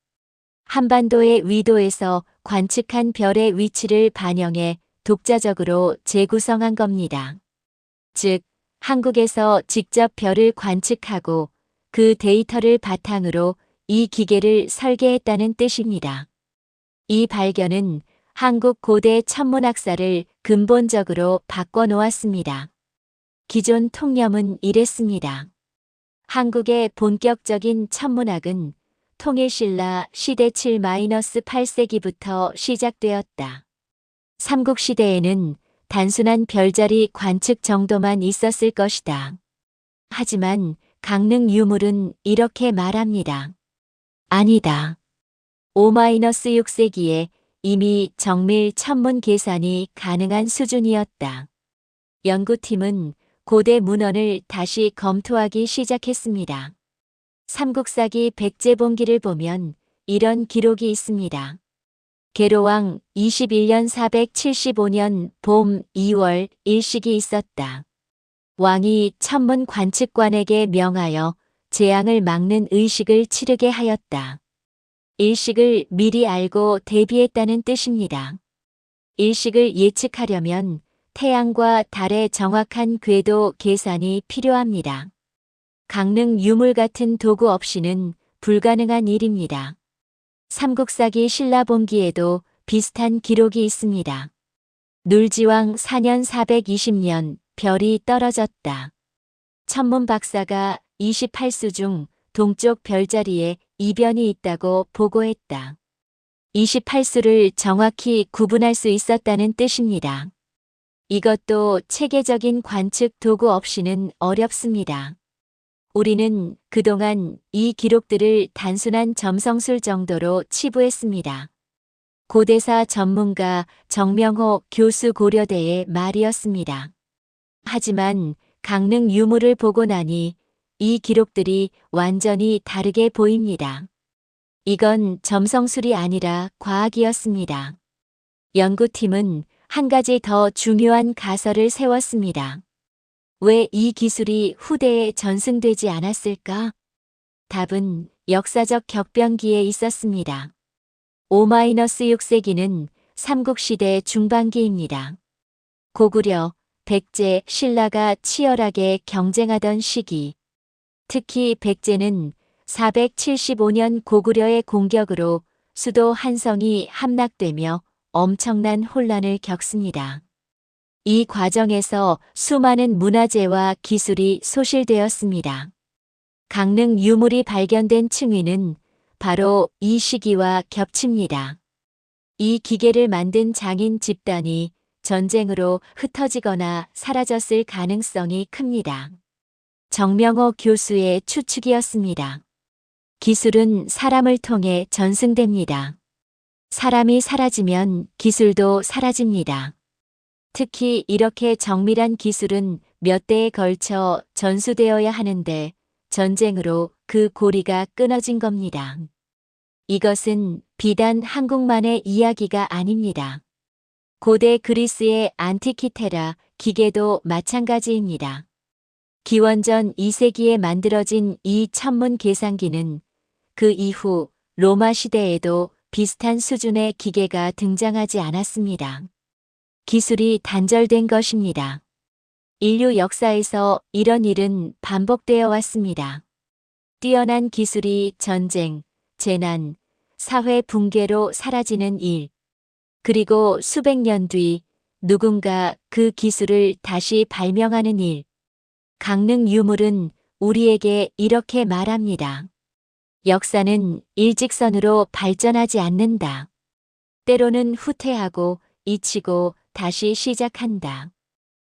A: 한반도의 위도에서 관측한 별의 위치를 반영해 독자적으로 재구성한 겁니다. 즉, 한국에서 직접 별을 관측하고 그 데이터를 바탕으로 이 기계를 설계했다는 뜻입니다. 이 발견은 한국 고대 천문학사를 근본적으로 바꿔놓았습니다. 기존 통념은 이랬습니다. 한국의 본격적인 천문학은 통일신라 시대 7-8세기부터 시작되었다. 삼국시대에는 단순한 별자리 관측 정도만 있었을 것이다. 하지만 강릉 유물은 이렇게 말합니다. 아니다. 5-6세기에 이미 정밀 천문 계산이 가능한 수준이었다. 연구팀은 고대 문헌을 다시 검토하기 시작했습니다. 삼국사기 백제본기를 보면 이런 기록이 있습니다. 계로왕 21년 475년 봄 2월 일식이 있었다. 왕이 천문 관측관에게 명하여 재앙을 막는 의식을 치르게 하였다. 일식을 미리 알고 대비했다는 뜻입니다. 일식을 예측하려면 태양과 달의 정확한 궤도 계산이 필요합니다. 강릉 유물 같은 도구 없이는 불가능한 일입니다. 삼국사기 신라본기에도 비슷한 기록이 있습니다. 눌지왕 4년 420년 별이 떨어졌다. 천문 박사가 28수 중 동쪽 별자리에 이변이 있다고 보고했다. 28수를 정확히 구분할 수 있었다는 뜻입니다. 이것도 체계적인 관측 도구 없이는 어렵습니다. 우리는 그동안 이 기록들을 단순한 점성술 정도로 치부했습니다. 고대사 전문가 정명호 교수 고려대의 말이었습니다. 하지만 강릉 유물을 보고 나니 이 기록들이 완전히 다르게 보입니다. 이건 점성술이 아니라 과학이었습니다. 연구팀은 한 가지 더 중요한 가설을 세웠습니다. 왜 이 기술이 후대에 전승되지 않았을까? 답은 역사적 격변기에 있었습니다. 5-6세기는 삼국시대 중반기입니다. 고구려, 백제, 신라가 치열하게 경쟁하던 시기. 특히 백제는 475년 고구려의 공격으로 수도 한성이 함락되며 엄청난 혼란을 겪습니다. 이 과정에서 수많은 문화재와 기술이 소실되었습니다. 강릉 유물이 발견된 층위는 바로 이 시기와 겹칩니다. 이 기계를 만든 장인 집단이 전쟁으로 흩어지거나 사라졌을 가능성이 큽니다. 정명호 교수의 추측이었습니다. 기술은 사람을 통해 전승됩니다. 사람이 사라지면 기술도 사라집니다. 특히 이렇게 정밀한 기술은 몇 대에 걸쳐 전수되어야 하는데 전쟁으로 그 고리가 끊어진 겁니다. 이것은 비단 한국만의 이야기가 아닙니다. 고대 그리스의 안티키테라 기계도 마찬가지입니다. 기원전 2세기에 만들어진 이 천문 계산기는 그 이후 로마 시대에도 비슷한 수준의 기계가 등장하지 않았습니다. 기술이 단절된 것입니다. 인류 역사에서 이런 일은 반복되어 왔습니다. 뛰어난 기술이 전쟁, 재난, 사회 붕괴로 사라지는 일. 그리고 수백 년 뒤 누군가 그 기술을 다시 발명하는 일. 강릉 유물은 우리에게 이렇게 말합니다. 역사는 일직선으로 발전하지 않는다. 때로는 후퇴하고 잊히고 다시 시작한다.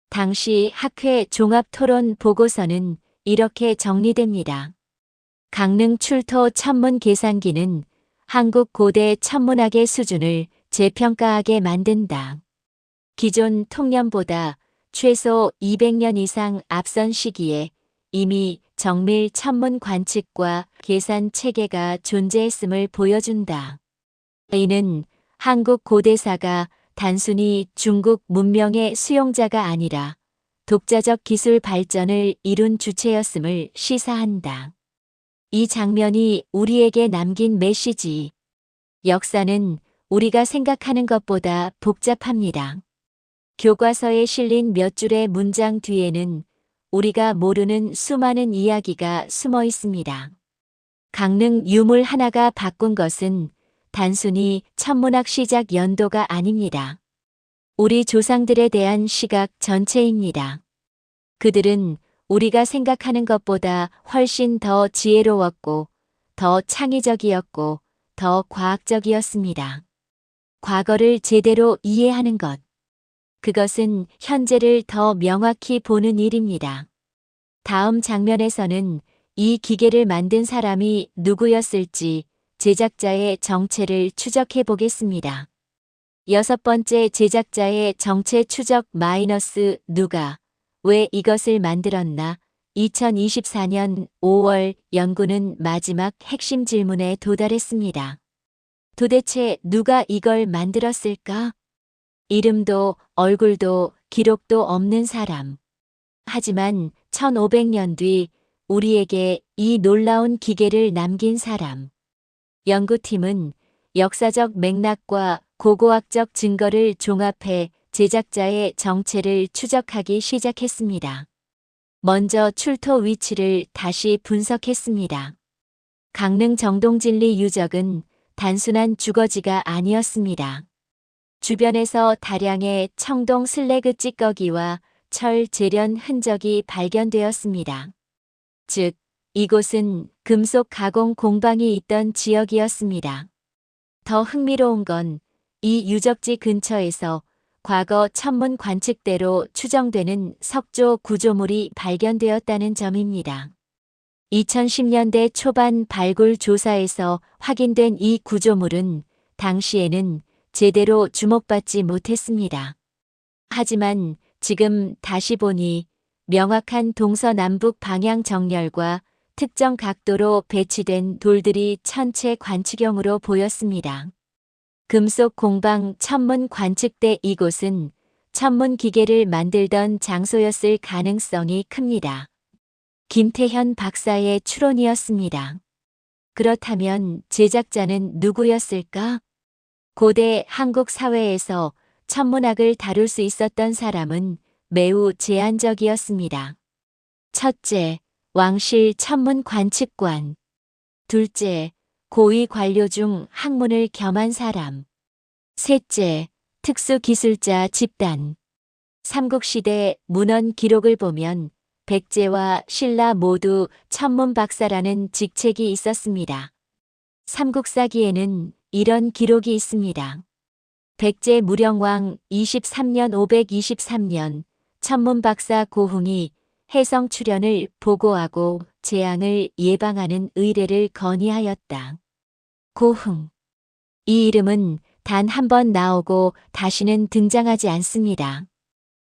A: 당시 학회 종합토론 보고서는 이렇게 정리됩니다. 강릉 출토 천문 계산기는 한국 고대 천문학의 수준을 재평가하게 만든다. 기존 통념보다 최소 200년 이상 앞선 시기에 이미 정밀 천문 관측과 계산 체계가 존재했음을 보여준다. 이는 한국 고대사가 단순히 중국 문명의 수용자가 아니라 독자적 기술 발전을 이룬 주체였음을 시사한다. 이 장면이 우리에게 남긴 메시지. 역사는 우리가 생각하는 것보다 복잡합니다. 교과서에 실린 몇 줄의 문장 뒤에는 우리가 모르는 수많은 이야기가 숨어 있습니다. 강릉 유물 하나가 바꾼 것은 단순히 천문학 시작 연도가 아닙니다. 우리 조상들에 대한 시각 전체입니다. 그들은 우리가 생각하는 것보다 훨씬 더 지혜로웠고, 더 창의적이었고, 더 과학적이었습니다. 과거를 제대로 이해하는 것. 그것은 현재를 더 명확히 보는 일입니다. 다음 장면에서는 이 기계를 만든 사람이 누구였을지 제작자의 정체를 추적해 보겠습니다. 6번째 제작자의 정체 추적 마이너스 누가 왜 이것을 만들었나? 2024년 5월 연구는 마지막 핵심 질문에 도달했습니다. 도대체 누가 이걸 만들었을까? 이름도 얼굴도 기록도 없는 사람. 하지만 1500년 뒤 우리에게 이 놀라운 기계를 남긴 사람. 연구팀은 역사적 맥락과 고고학적 증거를 종합해 제작자의 정체를 추적하기 시작했습니다. 먼저 출토 위치를 다시 분석했습니다. 강릉 정동진리 유적은 단순한 주거지가 아니었습니다. 주변에서 다량의 청동 슬래그 찌꺼기와 철 재련 흔적이 발견되었습니다. 즉, 이곳은 금속 가공 공방이 있던 지역이었습니다. 더 흥미로운 건 이 유적지 근처에서 과거 천문 관측대로 추정되는 석조 구조물이 발견되었다는 점입니다. 2010년대 초반 발굴 조사에서 확인된 이 구조물은 당시에는 제대로 주목받지 못했습니다. 하지만 지금 다시 보니 명확한 동서남북 방향 정렬과 특정 각도로 배치된 돌들이 천체 관측용으로 보였습니다. 금속 공방 천문 관측대 이곳은 천문 기계를 만들던 장소였을 가능성이 큽니다. 김태현 박사의 추론이었습니다. 그렇다면 제작자는 누구였을까? 고대 한국 사회에서 천문학을 다룰 수 있었던 사람은 매우 제한적이었습니다. 첫째, 왕실 천문 관측관. 둘째, 고위 관료 중 학문을 겸한 사람. 셋째, 특수기술자 집단. 삼국시대 문헌 기록을 보면 백제와 신라 모두 천문 박사라는 직책이 있었습니다. 삼국사기에는 이런 기록이 있습니다. 백제 무령왕 23년 523년 천문 박사 고흥이 해성 출현을 보고하고 재앙을 예방하는 의례를 건의하였다. 고흥. 이 이름은 단 한 번 나오고 다시는 등장하지 않습니다.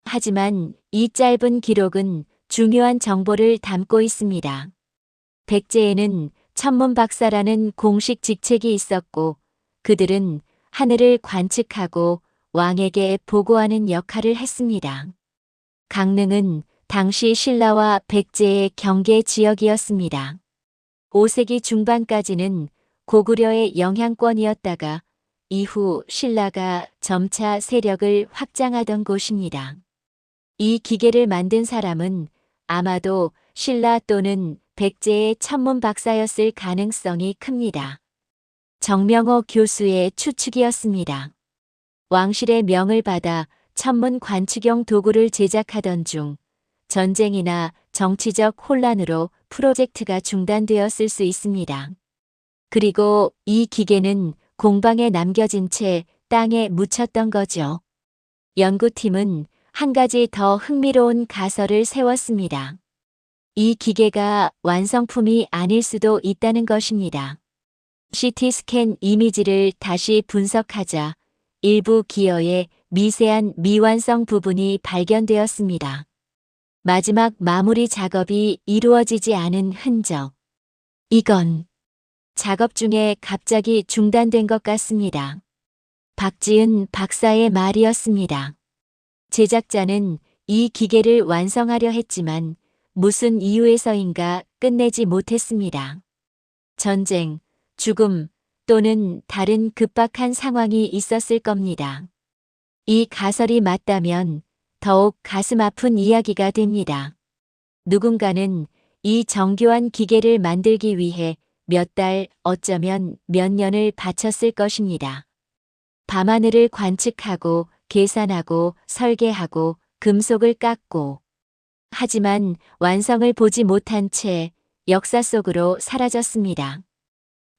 A: 하지만 이 짧은 기록은 중요한 정보를 담고 있습니다. 백제에는 천문 박사라는 공식 직책이 있었고 그들은 하늘을 관측하고 왕에게 보고하는 역할을 했습니다. 강릉은 당시 신라와 백제의 경계 지역이었습니다. 5세기 중반까지는 고구려의 영향권이었다가 이후 신라가 점차 세력을 확장하던 곳입니다. 이 기계를 만든 사람은 아마도 신라 또는 백제의 천문 박사였을 가능성이 큽니다. 정명호 교수의 추측이었습니다. 왕실의 명을 받아 천문 관측용 도구를 제작하던 중 전쟁이나 정치적 혼란으로 프로젝트가 중단되었을 수 있습니다. 그리고 이 기계는 공방에 남겨진 채 땅에 묻혔던 거죠. 연구팀은 한 가지 더 흥미로운 가설을 세웠습니다. 이 기계가 완성품이 아닐 수도 있다는 것입니다. CT 스캔 이미지를 다시 분석하자 일부 기어의 미세한 미완성 부분이 발견되었습니다. 마지막 마무리 작업이 이루어지지 않은 흔적. 이건 작업 중에 갑자기 중단된 것 같습니다. 박지은 박사의 말이었습니다. 제작자는 이 기계를 완성하려 했지만 무슨 이유에서인가 끝내지 못했습니다. 전쟁, 죽음 또는 다른 급박한 상황이 있었을 겁니다. 이 가설이 맞다면 더욱 가슴 아픈 이야기가 됩니다. 누군가는 이 정교한 기계를 만들기 위해 몇 달, 어쩌면 몇 년을 바쳤을 것입니다. 밤하늘을 관측하고 계산하고 설계하고 금속을 깎고. 하지만 완성을 보지 못한 채 역사 속으로 사라졌습니다.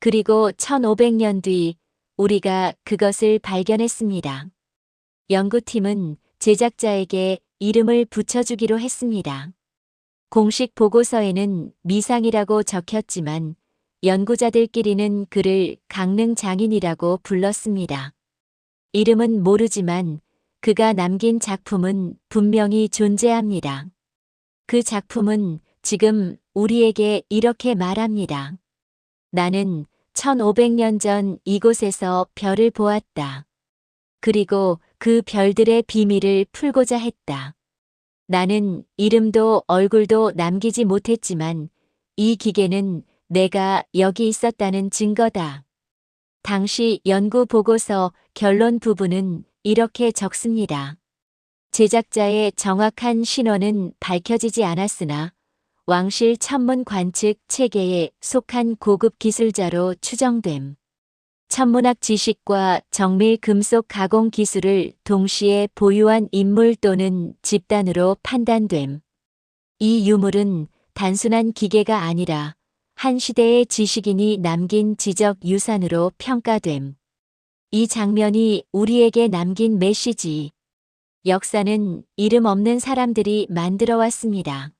A: 그리고 1500년 뒤 우리가 그것을 발견했습니다. 연구팀은 제작자에게 이름을 붙여주기로 했습니다. 공식 보고서에는 미상이라고 적혔지만 연구자들끼리는 그를 강릉 장인이라고 불렀습니다. 이름은 모르지만 그가 남긴 작품은 분명히 존재합니다. 그 작품은 지금 우리에게 이렇게 말합니다. 나는 1500년 전 이곳에서 별을 보았다. 그리고 그 별들의 비밀을 풀고자 했다. 나는 이름도 얼굴도 남기지 못했지만 이 기계는 내가 여기 있었다는 증거다. 당시 연구 보고서 결론 부분은 이렇게 적습니다. 제작자의 정확한 신원은 밝혀지지 않았으나 왕실 천문 관측 체계에 속한 고급 기술자로 추정됨. 천문학 지식과 정밀 금속 가공 기술을 동시에 보유한 인물 또는 집단으로 판단됨. 이 유물은 단순한 기계가 아니라 한 시대의 지식인이 남긴 지적 유산으로 평가됨. 이 장면이 우리에게 남긴 메시지. 역사는 이름 없는 사람들이 만들어 왔습니다.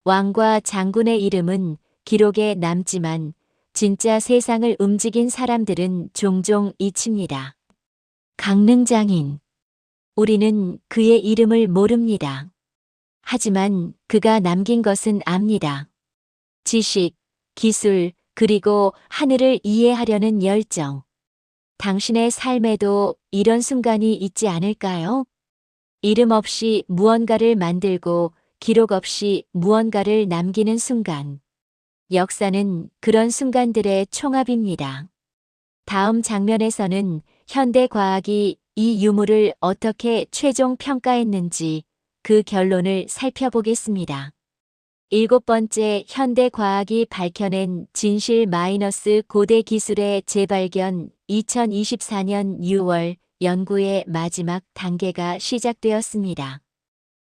A: 왕과 장군의 이름은 기록에 남지만 진짜 세상을 움직인 사람들은 종종 잊힙니다. 강릉장인. 우리는 그의 이름을 모릅니다. 하지만 그가 남긴 것은 압니다. 지식, 기술, 그리고 하늘을 이해하려는 열정. 당신의 삶에도 이런 순간이 있지 않을까요? 이름 없이 무언가를 만들고 기록 없이 무언가를 남기는 순간. 역사는 그런 순간들의 총합입니다. 다음 장면에서는 현대 과학이 이 유물을 어떻게 최종 평가했는지 그 결론을 살펴보겠습니다. 7번째, 현대 과학이 밝혀낸 진실 - 고대 기술의 재발견. 2024년 6월 연구의 마지막 단계가 시작되었습니다.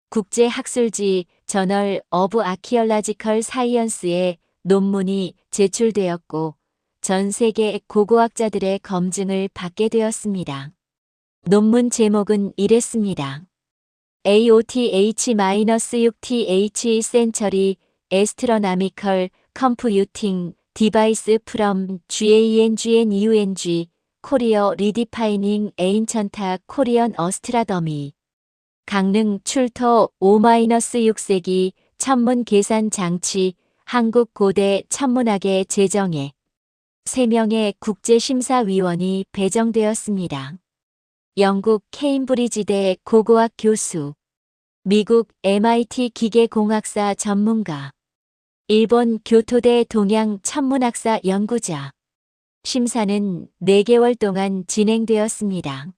A: 국제학술지 저널 오브 아키올로지컬 사이언스에 논문이 제출되었고 전 세계 고고학자들의 검증을 받게 되었습니다. 논문 제목은 이랬습니다. AOTH-6th Century Astronomical Computing Device from GANGNUNG Korea Redefining Ancient Korean Astronomy. 강릉 출토 5-6세기 천문 계산 장치 한국 고대 천문학의 제정에 3명의 국제심사위원이 배정되었습니다. 영국 케임브리지대 고고학 교수, 미국 MIT 기계공학사 전문가, 일본 교토대 동양 천문학사 연구자. 심사는 4개월 동안 진행되었습니다.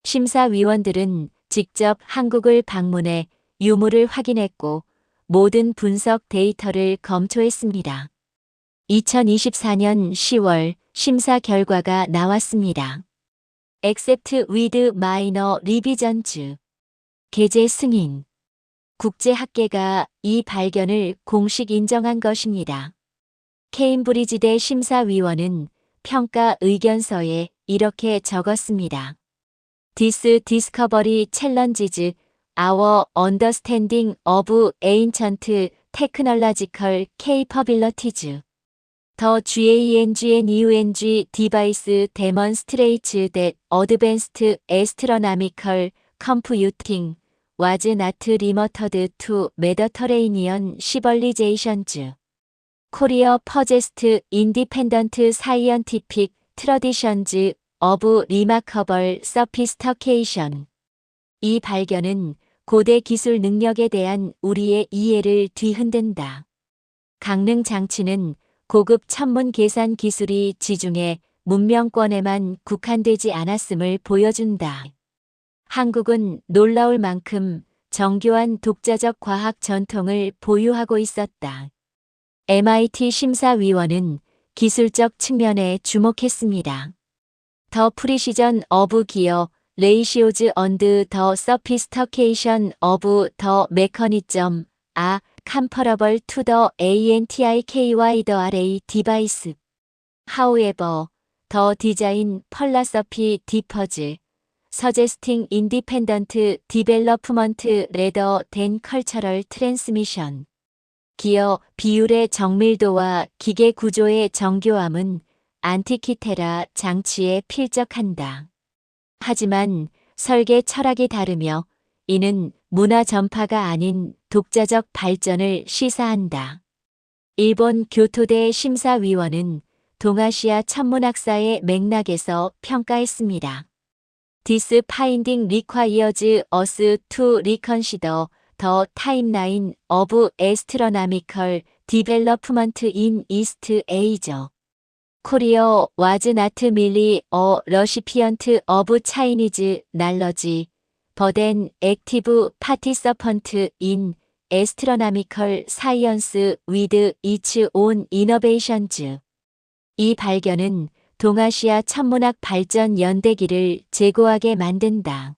A: 심사위원들은 직접 한국을 방문해 유물을 확인했고 모든 분석 데이터를 검토했습니다. 2024년 10월 심사 결과가 나왔습니다. Except with minor revisions. 게재 승인. 국제학계가 이 발견을 공식 인정한 것입니다. 케임브리지대 심사위원은 평가 의견서에 이렇게 적었습니다. This discovery challenges our understanding of ancient technological capabilities. The GANGNUNG device demonstrates that advanced astronomical computing was not limited to Mediterranean civilizations. Korea possessed independent scientific traditions of remarkable sophistication. 이 발견은 고대 기술 능력에 대한 우리의 이해를 뒤흔든다. 강릉 장치는 고급 천문 계산 기술이 지중해 문명권에만 국한되지 않았음을 보여준다. 한국은 놀라울 만큼 정교한 독자적 과학 전통을 보유하고 있었다. MIT 심사위원은 기술적 측면에 주목했습니다. The precision of gear ratios and the sophistication of the mechanism are comparable to the ANTIKYDRA device. However, the design philosophy differs, suggesting independent development rather than cultural transmission. 기어 비율의 정밀도와 기계 구조의 정교함은 안티키테라 장치에 필적한다. 하지만 설계 철학이 다르며 이는 문화 전파가 아닌 독자적 발전을 시사한다. 일본 교토대 심사위원은 동아시아 천문학사의 맥락에서 평가했습니다. This finding requires us to reconsider the timeline of astronomical development in East Asia. Korea was not merely a recipient of Chinese knowledge, but an active participant in astronomical science with its own innovations. 이 발견은 동아시아 천문학 발전 연대기를 재고하게 만든다.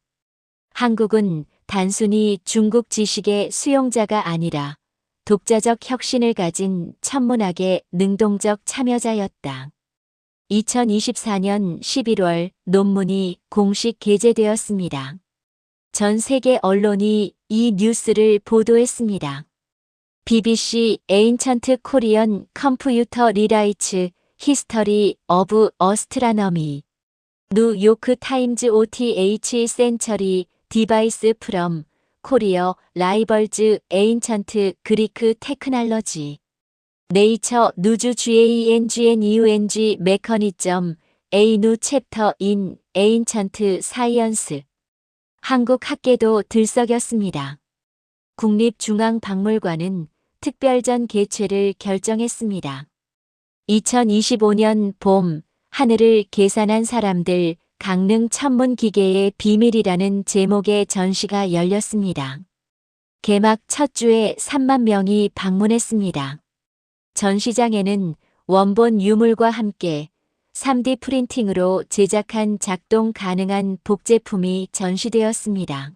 A: 한국은 단순히 중국 지식의 수용자가 아니라 독자적 혁신을 가진 천문학의 능동적 참여자였다. 2024년 11월 논문이 공식 게재되었습니다. 전 세계 언론이 이 뉴스를 보도했습니다. BBC Ancient Korean Computer Rewrites History of Astronomy. 뉴요크 타임즈 OTH Century Device from Korea Rivals Ancient Greek Technology. 네이처 누주 GANGNEUNG 메커니즘 A New Chapter in Ancient Science. 한국 학계도 들썩였습니다. 국립중앙박물관은 특별전 개최를 결정했습니다. 2025년 봄 하늘을 계산한 사람들 강릉 천문기계의 비밀이라는 제목의 전시가 열렸습니다. 개막 첫 주에 3만 명이 방문했습니다. 전시장에는 원본 유물과 함께 3D 프린팅으로 제작한 작동 가능한 복제품이 전시되었습니다.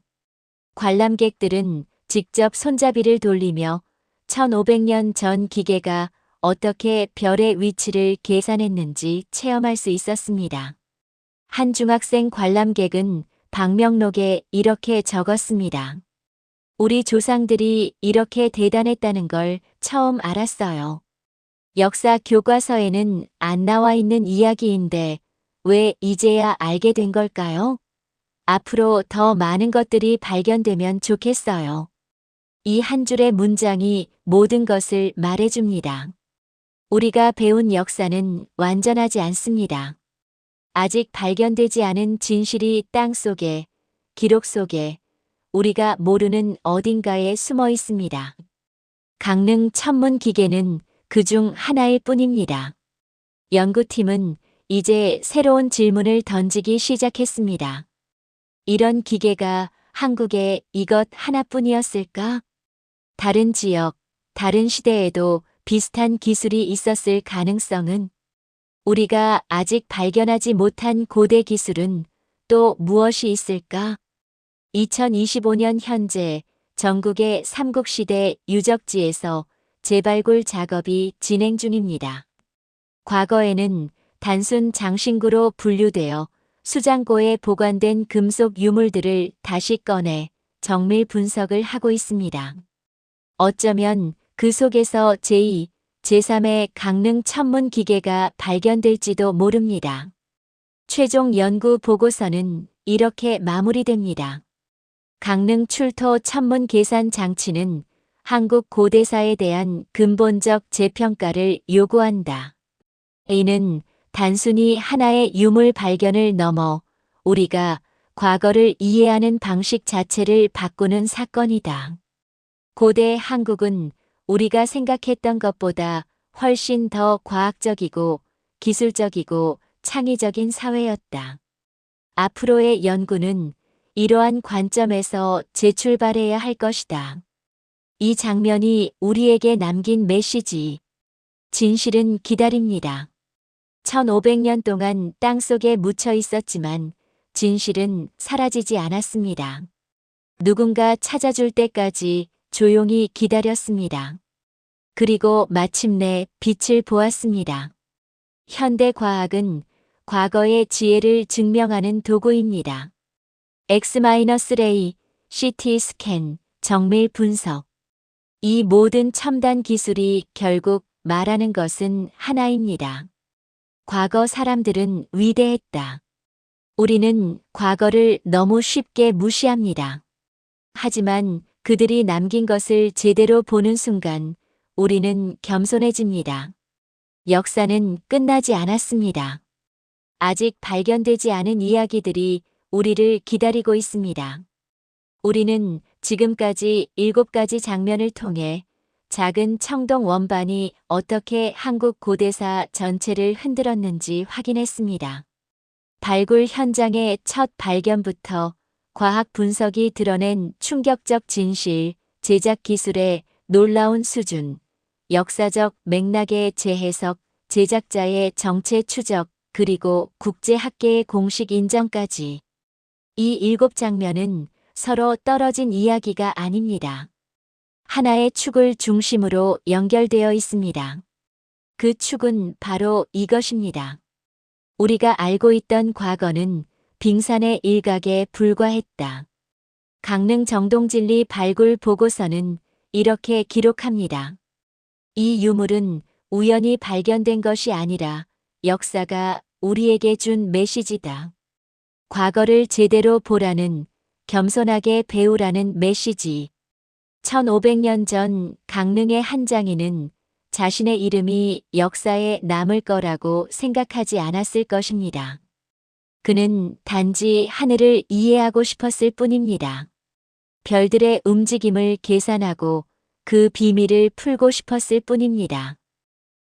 A: 관람객들은 직접 손잡이를 돌리며 1500년 전 기계가 어떻게 별의 위치를 계산했는지 체험할 수 있었습니다. 한 중학생 관람객은 방명록에 이렇게 적었습니다. 우리 조상들이 이렇게 대단했다는 걸 처음 알았어요. 역사 교과서에는 안 나와 있는 이야기인데 왜 이제야 알게 된 걸까요? 앞으로 더 많은 것들이 발견되면 좋겠어요. 이 한 줄의 문장이 모든 것을 말해줍니다. 우리가 배운 역사는 완전하지 않습니다. 아직 발견되지 않은 진실이 땅 속에, 기록 속에, 우리가 모르는 어딘가에 숨어 있습니다. 강릉 천문기계는 그중 하나일 뿐입니다. 연구팀은 이제 새로운 질문을 던지기 시작했습니다. 이런 기계가 한국에 이것 하나뿐이었을까? 다른 지역, 다른 시대에도 비슷한 기술이 있었을 가능성은? 우리가 아직 발견하지 못한 고대 기술은 또 무엇이 있을까? 2025년 현재 전국의 삼국시대 유적지에서 재발굴 작업이 진행 중입니다. 과거에는 단순 장신구로 분류되어 수장고에 보관된 금속 유물들을 다시 꺼내 정밀 분석을 하고 있습니다. 어쩌면 그 속에서 제2, 제3의 강릉 천문 기계가 발견될지도 모릅니다. 최종 연구 보고서는 이렇게 마무리됩니다. 강릉 출토 천문 계산 장치는 한국 고대사에 대한 근본적 재평가를 요구한다. 이는 단순히 하나의 유물 발견을 넘어 우리가 과거를 이해하는 방식 자체를 바꾸는 사건이다. 고대 한국은 우리가 생각했던 것보다 훨씬 더 과학적이고 기술적이고 창의적인 사회였다. 앞으로의 연구는 이러한 관점에서 재출발해야 할 것이다. 이 장면이 우리에게 남긴 메시지. 진실은 기다립니다. 1500년 동안 땅속에 묻혀 있었지만 진실은 사라지지 않았습니다. 누군가 찾아줄 때까지 조용히 기다렸습니다. 그리고 마침내 빛을 보았습니다. 현대 과학은 과거의 지혜를 증명하는 도구입니다. X-ray, CT 스캔, 정밀 분석. 이 모든 첨단 기술이 결국 말하는 것은 하나입니다. 과거 사람들은 위대했다. 우리는 과거를 너무 쉽게 무시합니다. 하지만 그들이 남긴 것을 제대로 보는 순간 우리는 겸손해집니다. 역사는 끝나지 않았습니다. 아직 발견되지 않은 이야기들이 우리를 기다리고 있습니다. 우리는 지금까지 7가지 장면을 통해 작은 청동 원반이 어떻게 한국 고대사 전체를 흔들었는지 확인했습니다. 발굴 현장의 첫 발견부터 과학 분석이 드러낸 충격적 진실, 제작 기술의 놀라운 수준, 역사적 맥락의 재해석, 제작자의 정체 추적, 그리고 국제학계의 공식 인정까지. 이 7장면은 서로 떨어진 이야기가 아닙니다. 하나의 축을 중심으로 연결되어 있습니다. 그 축은 바로 이것입니다. 우리가 알고 있던 과거는 빙산의 일각에 불과했다. 강릉 정동진리 발굴 보고서는 이렇게 기록합니다. 이 유물은 우연히 발견된 것이 아니라 역사가 우리에게 준 메시지다. 과거를 제대로 보라는, 겸손하게 배우라는 메시지. 1500년 전 강릉의 한 장인은 자신의 이름이 역사에 남을 거라고 생각하지 않았을 것입니다. 그는 단지 하늘을 이해하고 싶었을 뿐입니다. 별들의 움직임을 계산하고 그 비밀을 풀고 싶었을 뿐입니다.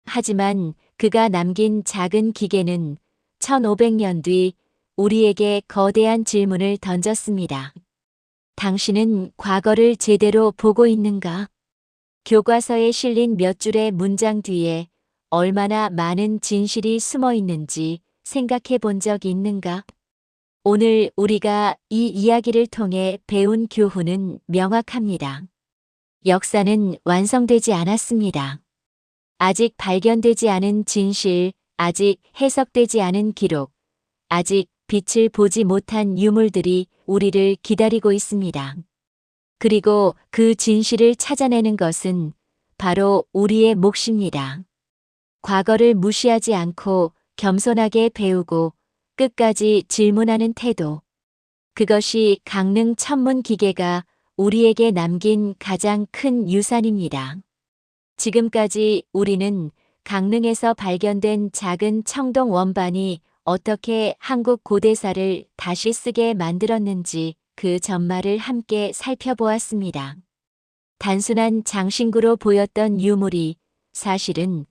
A: 하지만 그가 남긴 작은 기계는 1500년 뒤 우리에게 거대한 질문을 던졌습니다. 당신은 과거를 제대로 보고 있는가? 교과서에 실린 몇 줄의 문장 뒤에 얼마나 많은 진실이 숨어 있는지 생각해 본 적 있는가? 오늘 우리가 이 이야기를 통해 배운 교훈은 명확합니다. 역사는 완성되지 않았습니다. 아직 발견되지 않은 진실, 아직 해석되지 않은 기록, 아직 빛을 보지 못한 유물들이 우리를 기다리고 있습니다. 그리고 그 진실을 찾아내는 것은 바로 우리의 몫입니다. 과거를 무시하지 않고 겸손하게 배우고 끝까지 질문하는 태도. 그것이 강릉 천문 기계가 우리에게 남긴 가장 큰 유산입니다. 지금까지 우리는 강릉에서 발견된 작은 청동 원반이 어떻게 한국 고대사를 다시 쓰게 만들었는지 그 전말을 함께 살펴보았습니다. 단순한 장신구로 보였던 유물이 사실은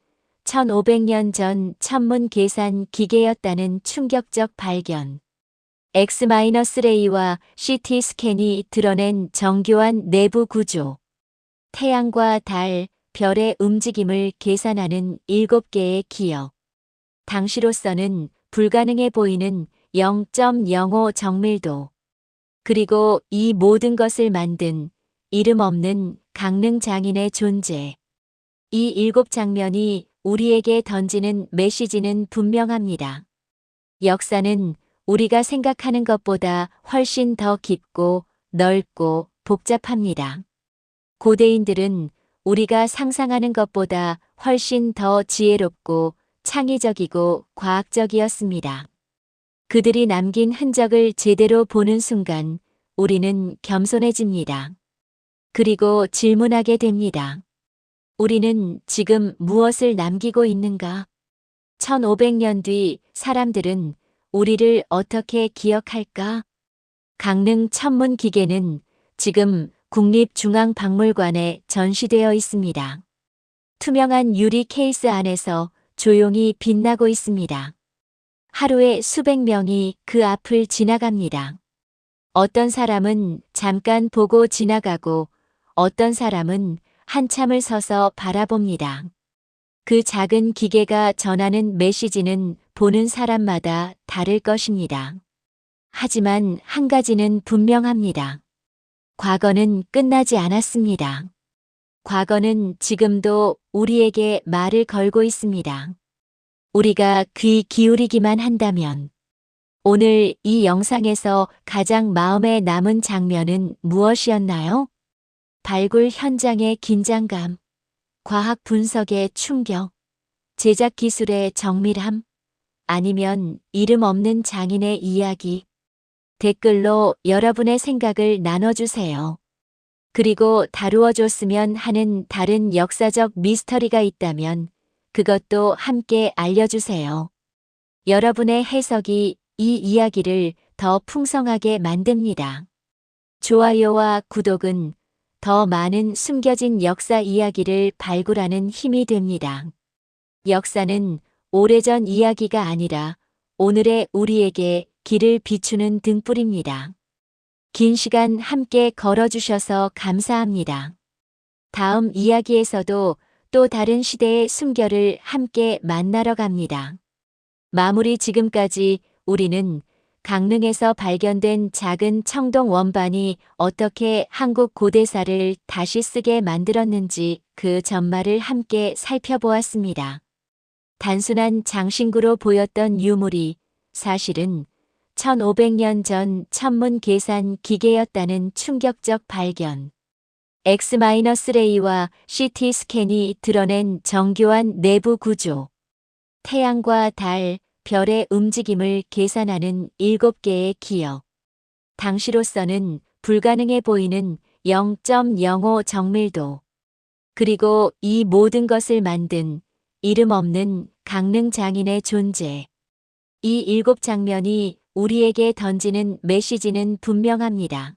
A: 1500년 전 천문 계산 기계였다는 충격적 발견. X-레이와 CT 스캔이 드러낸 정교한 내부 구조. 태양과 달, 별의 움직임을 계산하는 7개의 기억. 당시로서는 불가능해 보이는 0.05 정밀도. 그리고 이 모든 것을 만든 이름 없는 강릉 장인의 존재. 이 7장면이 우리에게 던지는 메시지는 분명합니다. 역사는 우리가 생각하는 것보다 훨씬 더 깊고 넓고 복잡합니다. 고대인들은 우리가 상상하는 것보다 훨씬 더 지혜롭고 창의적이고 과학적이었습니다. 그들이 남긴 흔적을 제대로 보는 순간 우리는 겸손해집니다. 그리고 질문하게 됩니다. 우리는 지금 무엇을 남기고 있는가? 1500년 뒤 사람들은 우리를 어떻게 기억할까? 강릉 천문 기계는 지금 국립중앙박물관에 전시되어 있습니다. 투명한 유리 케이스 안에서 조용히 빛나고 있습니다. 하루에 수백 명이 그 앞을 지나갑니다. 어떤 사람은 잠깐 보고 지나가고 어떤 사람은 한참을 서서 바라봅니다. 그 작은 기계가 전하는 메시지는 보는 사람마다 다를 것입니다. 하지만 한 가지는 분명합니다. 과거는 끝나지 않았습니다. 과거는 지금도 우리에게 말을 걸고 있습니다. 우리가 귀 기울이기만 한다면. 오늘 이 영상에서 가장 마음에 남은 장면은 무엇이었나요? 발굴 현장의 긴장감, 과학 분석의 충격, 제작 기술의 정밀함, 아니면 이름 없는 장인의 이야기. 댓글로 여러분의 생각을 나눠주세요. 그리고 다루어줬으면 하는 다른 역사적 미스터리가 있다면 그것도 함께 알려주세요. 여러분의 해석이 이 이야기를 더 풍성하게 만듭니다. 좋아요와 구독은 더 많은 숨겨진 역사 이야기를 발굴하는 힘이 됩니다. 역사는 오래전 이야기가 아니라 오늘의 우리에게 길을 비추는 등불입니다. 긴 시간 함께 걸어주셔서 감사합니다. 다음 이야기에서도 또 다른 시대의 숨결을 함께 만나러 갑니다. 마무리. 지금까지 우리는 강릉에서 발견된 작은 청동 원반이 어떻게 한국 고대사를 다시 쓰게 만들었는지 그 전말을 함께 살펴보았습니다. 단순한 장신구로 보였던 유물이 사실은 1500년 전 천문 계산 기계였다는 충격적 발견. X-레이와 CT 스캔이 드러낸 정교한 내부 구조. 태양과 달, 별의 움직임을 계산하는 7개의 기억. 당시로서는 불가능해 보이는 0.05 정밀도. 그리고 이 모든 것을 만든 이름 없는 강릉 장인의 존재. 이 7장면이 우리에게 던지는 메시지는 분명합니다.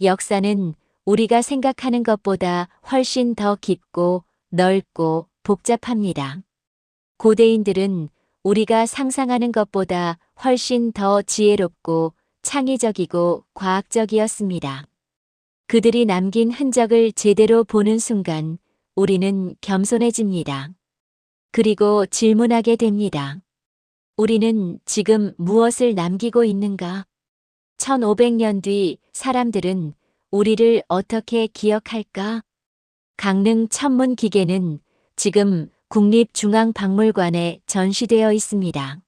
A: 역사는 우리가 생각하는 것보다 훨씬 더 깊고 넓고 복잡합니다. 고대인들은 우리가 상상하는 것보다 훨씬 더 지혜롭고 창의적이고 과학적이었습니다. 그들이 남긴 흔적을 제대로 보는 순간 우리는 겸손해집니다. 그리고 질문하게 됩니다. 우리는 지금 무엇을 남기고 있는가? 1500년 뒤 사람들은 우리를 어떻게 기억할까? 강릉 천문 기계는 지금 국립중앙박물관에 전시되어 있습니다.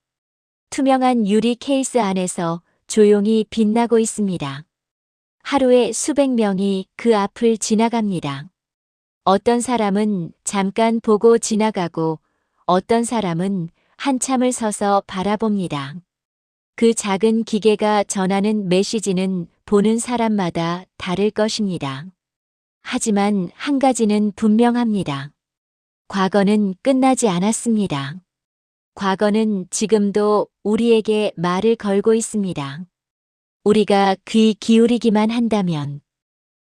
A: 투명한 유리 케이스 안에서 조용히 빛나고 있습니다. 하루에 수백 명이 그 앞을 지나갑니다. 어떤 사람은 잠깐 보고 지나가고 어떤 사람은 한참을 서서 바라봅니다. 그 작은 기계가 전하는 메시지는 보는 사람마다 다를 것입니다. 하지만 한 가지는 분명합니다. 과거는 끝나지 않았습니다. 과거는 지금도 우리에게 말을 걸고 있습니다. 우리가 귀 기울이기만 한다면.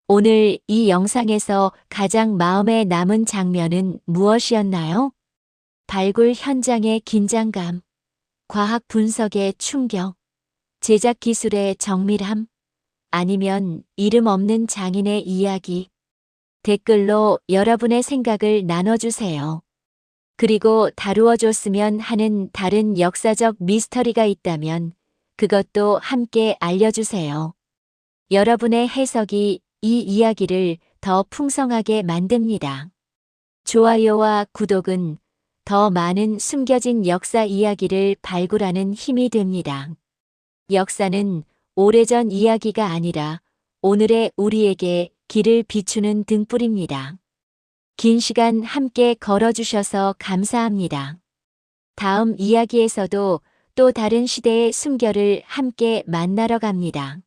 A: 오늘 이 영상에서 가장 마음에 남은 장면은 무엇이었나요? 발굴 현장의 긴장감, 과학 분석의 충격, 제작 기술의 정밀함, 아니면 이름 없는 장인의 이야기. 댓글로 여러분의 생각을 나눠주세요. 그리고 다루어줬으면 하는 다른 역사적 미스터리가 있다면 그것도 함께 알려주세요. 여러분의 해석이 이 이야기를 더 풍성하게 만듭니다. 좋아요와 구독은 더 많은 숨겨진 역사 이야기를 발굴하는 힘이 됩니다. 역사는 오래전 이야기가 아니라 오늘의 우리에게 길을 비추는 등불입니다. 긴 시간 함께 걸어주셔서 감사합니다. 다음 이야기에서도 또 다른 시대의 숨결을 함께 만나러 갑니다.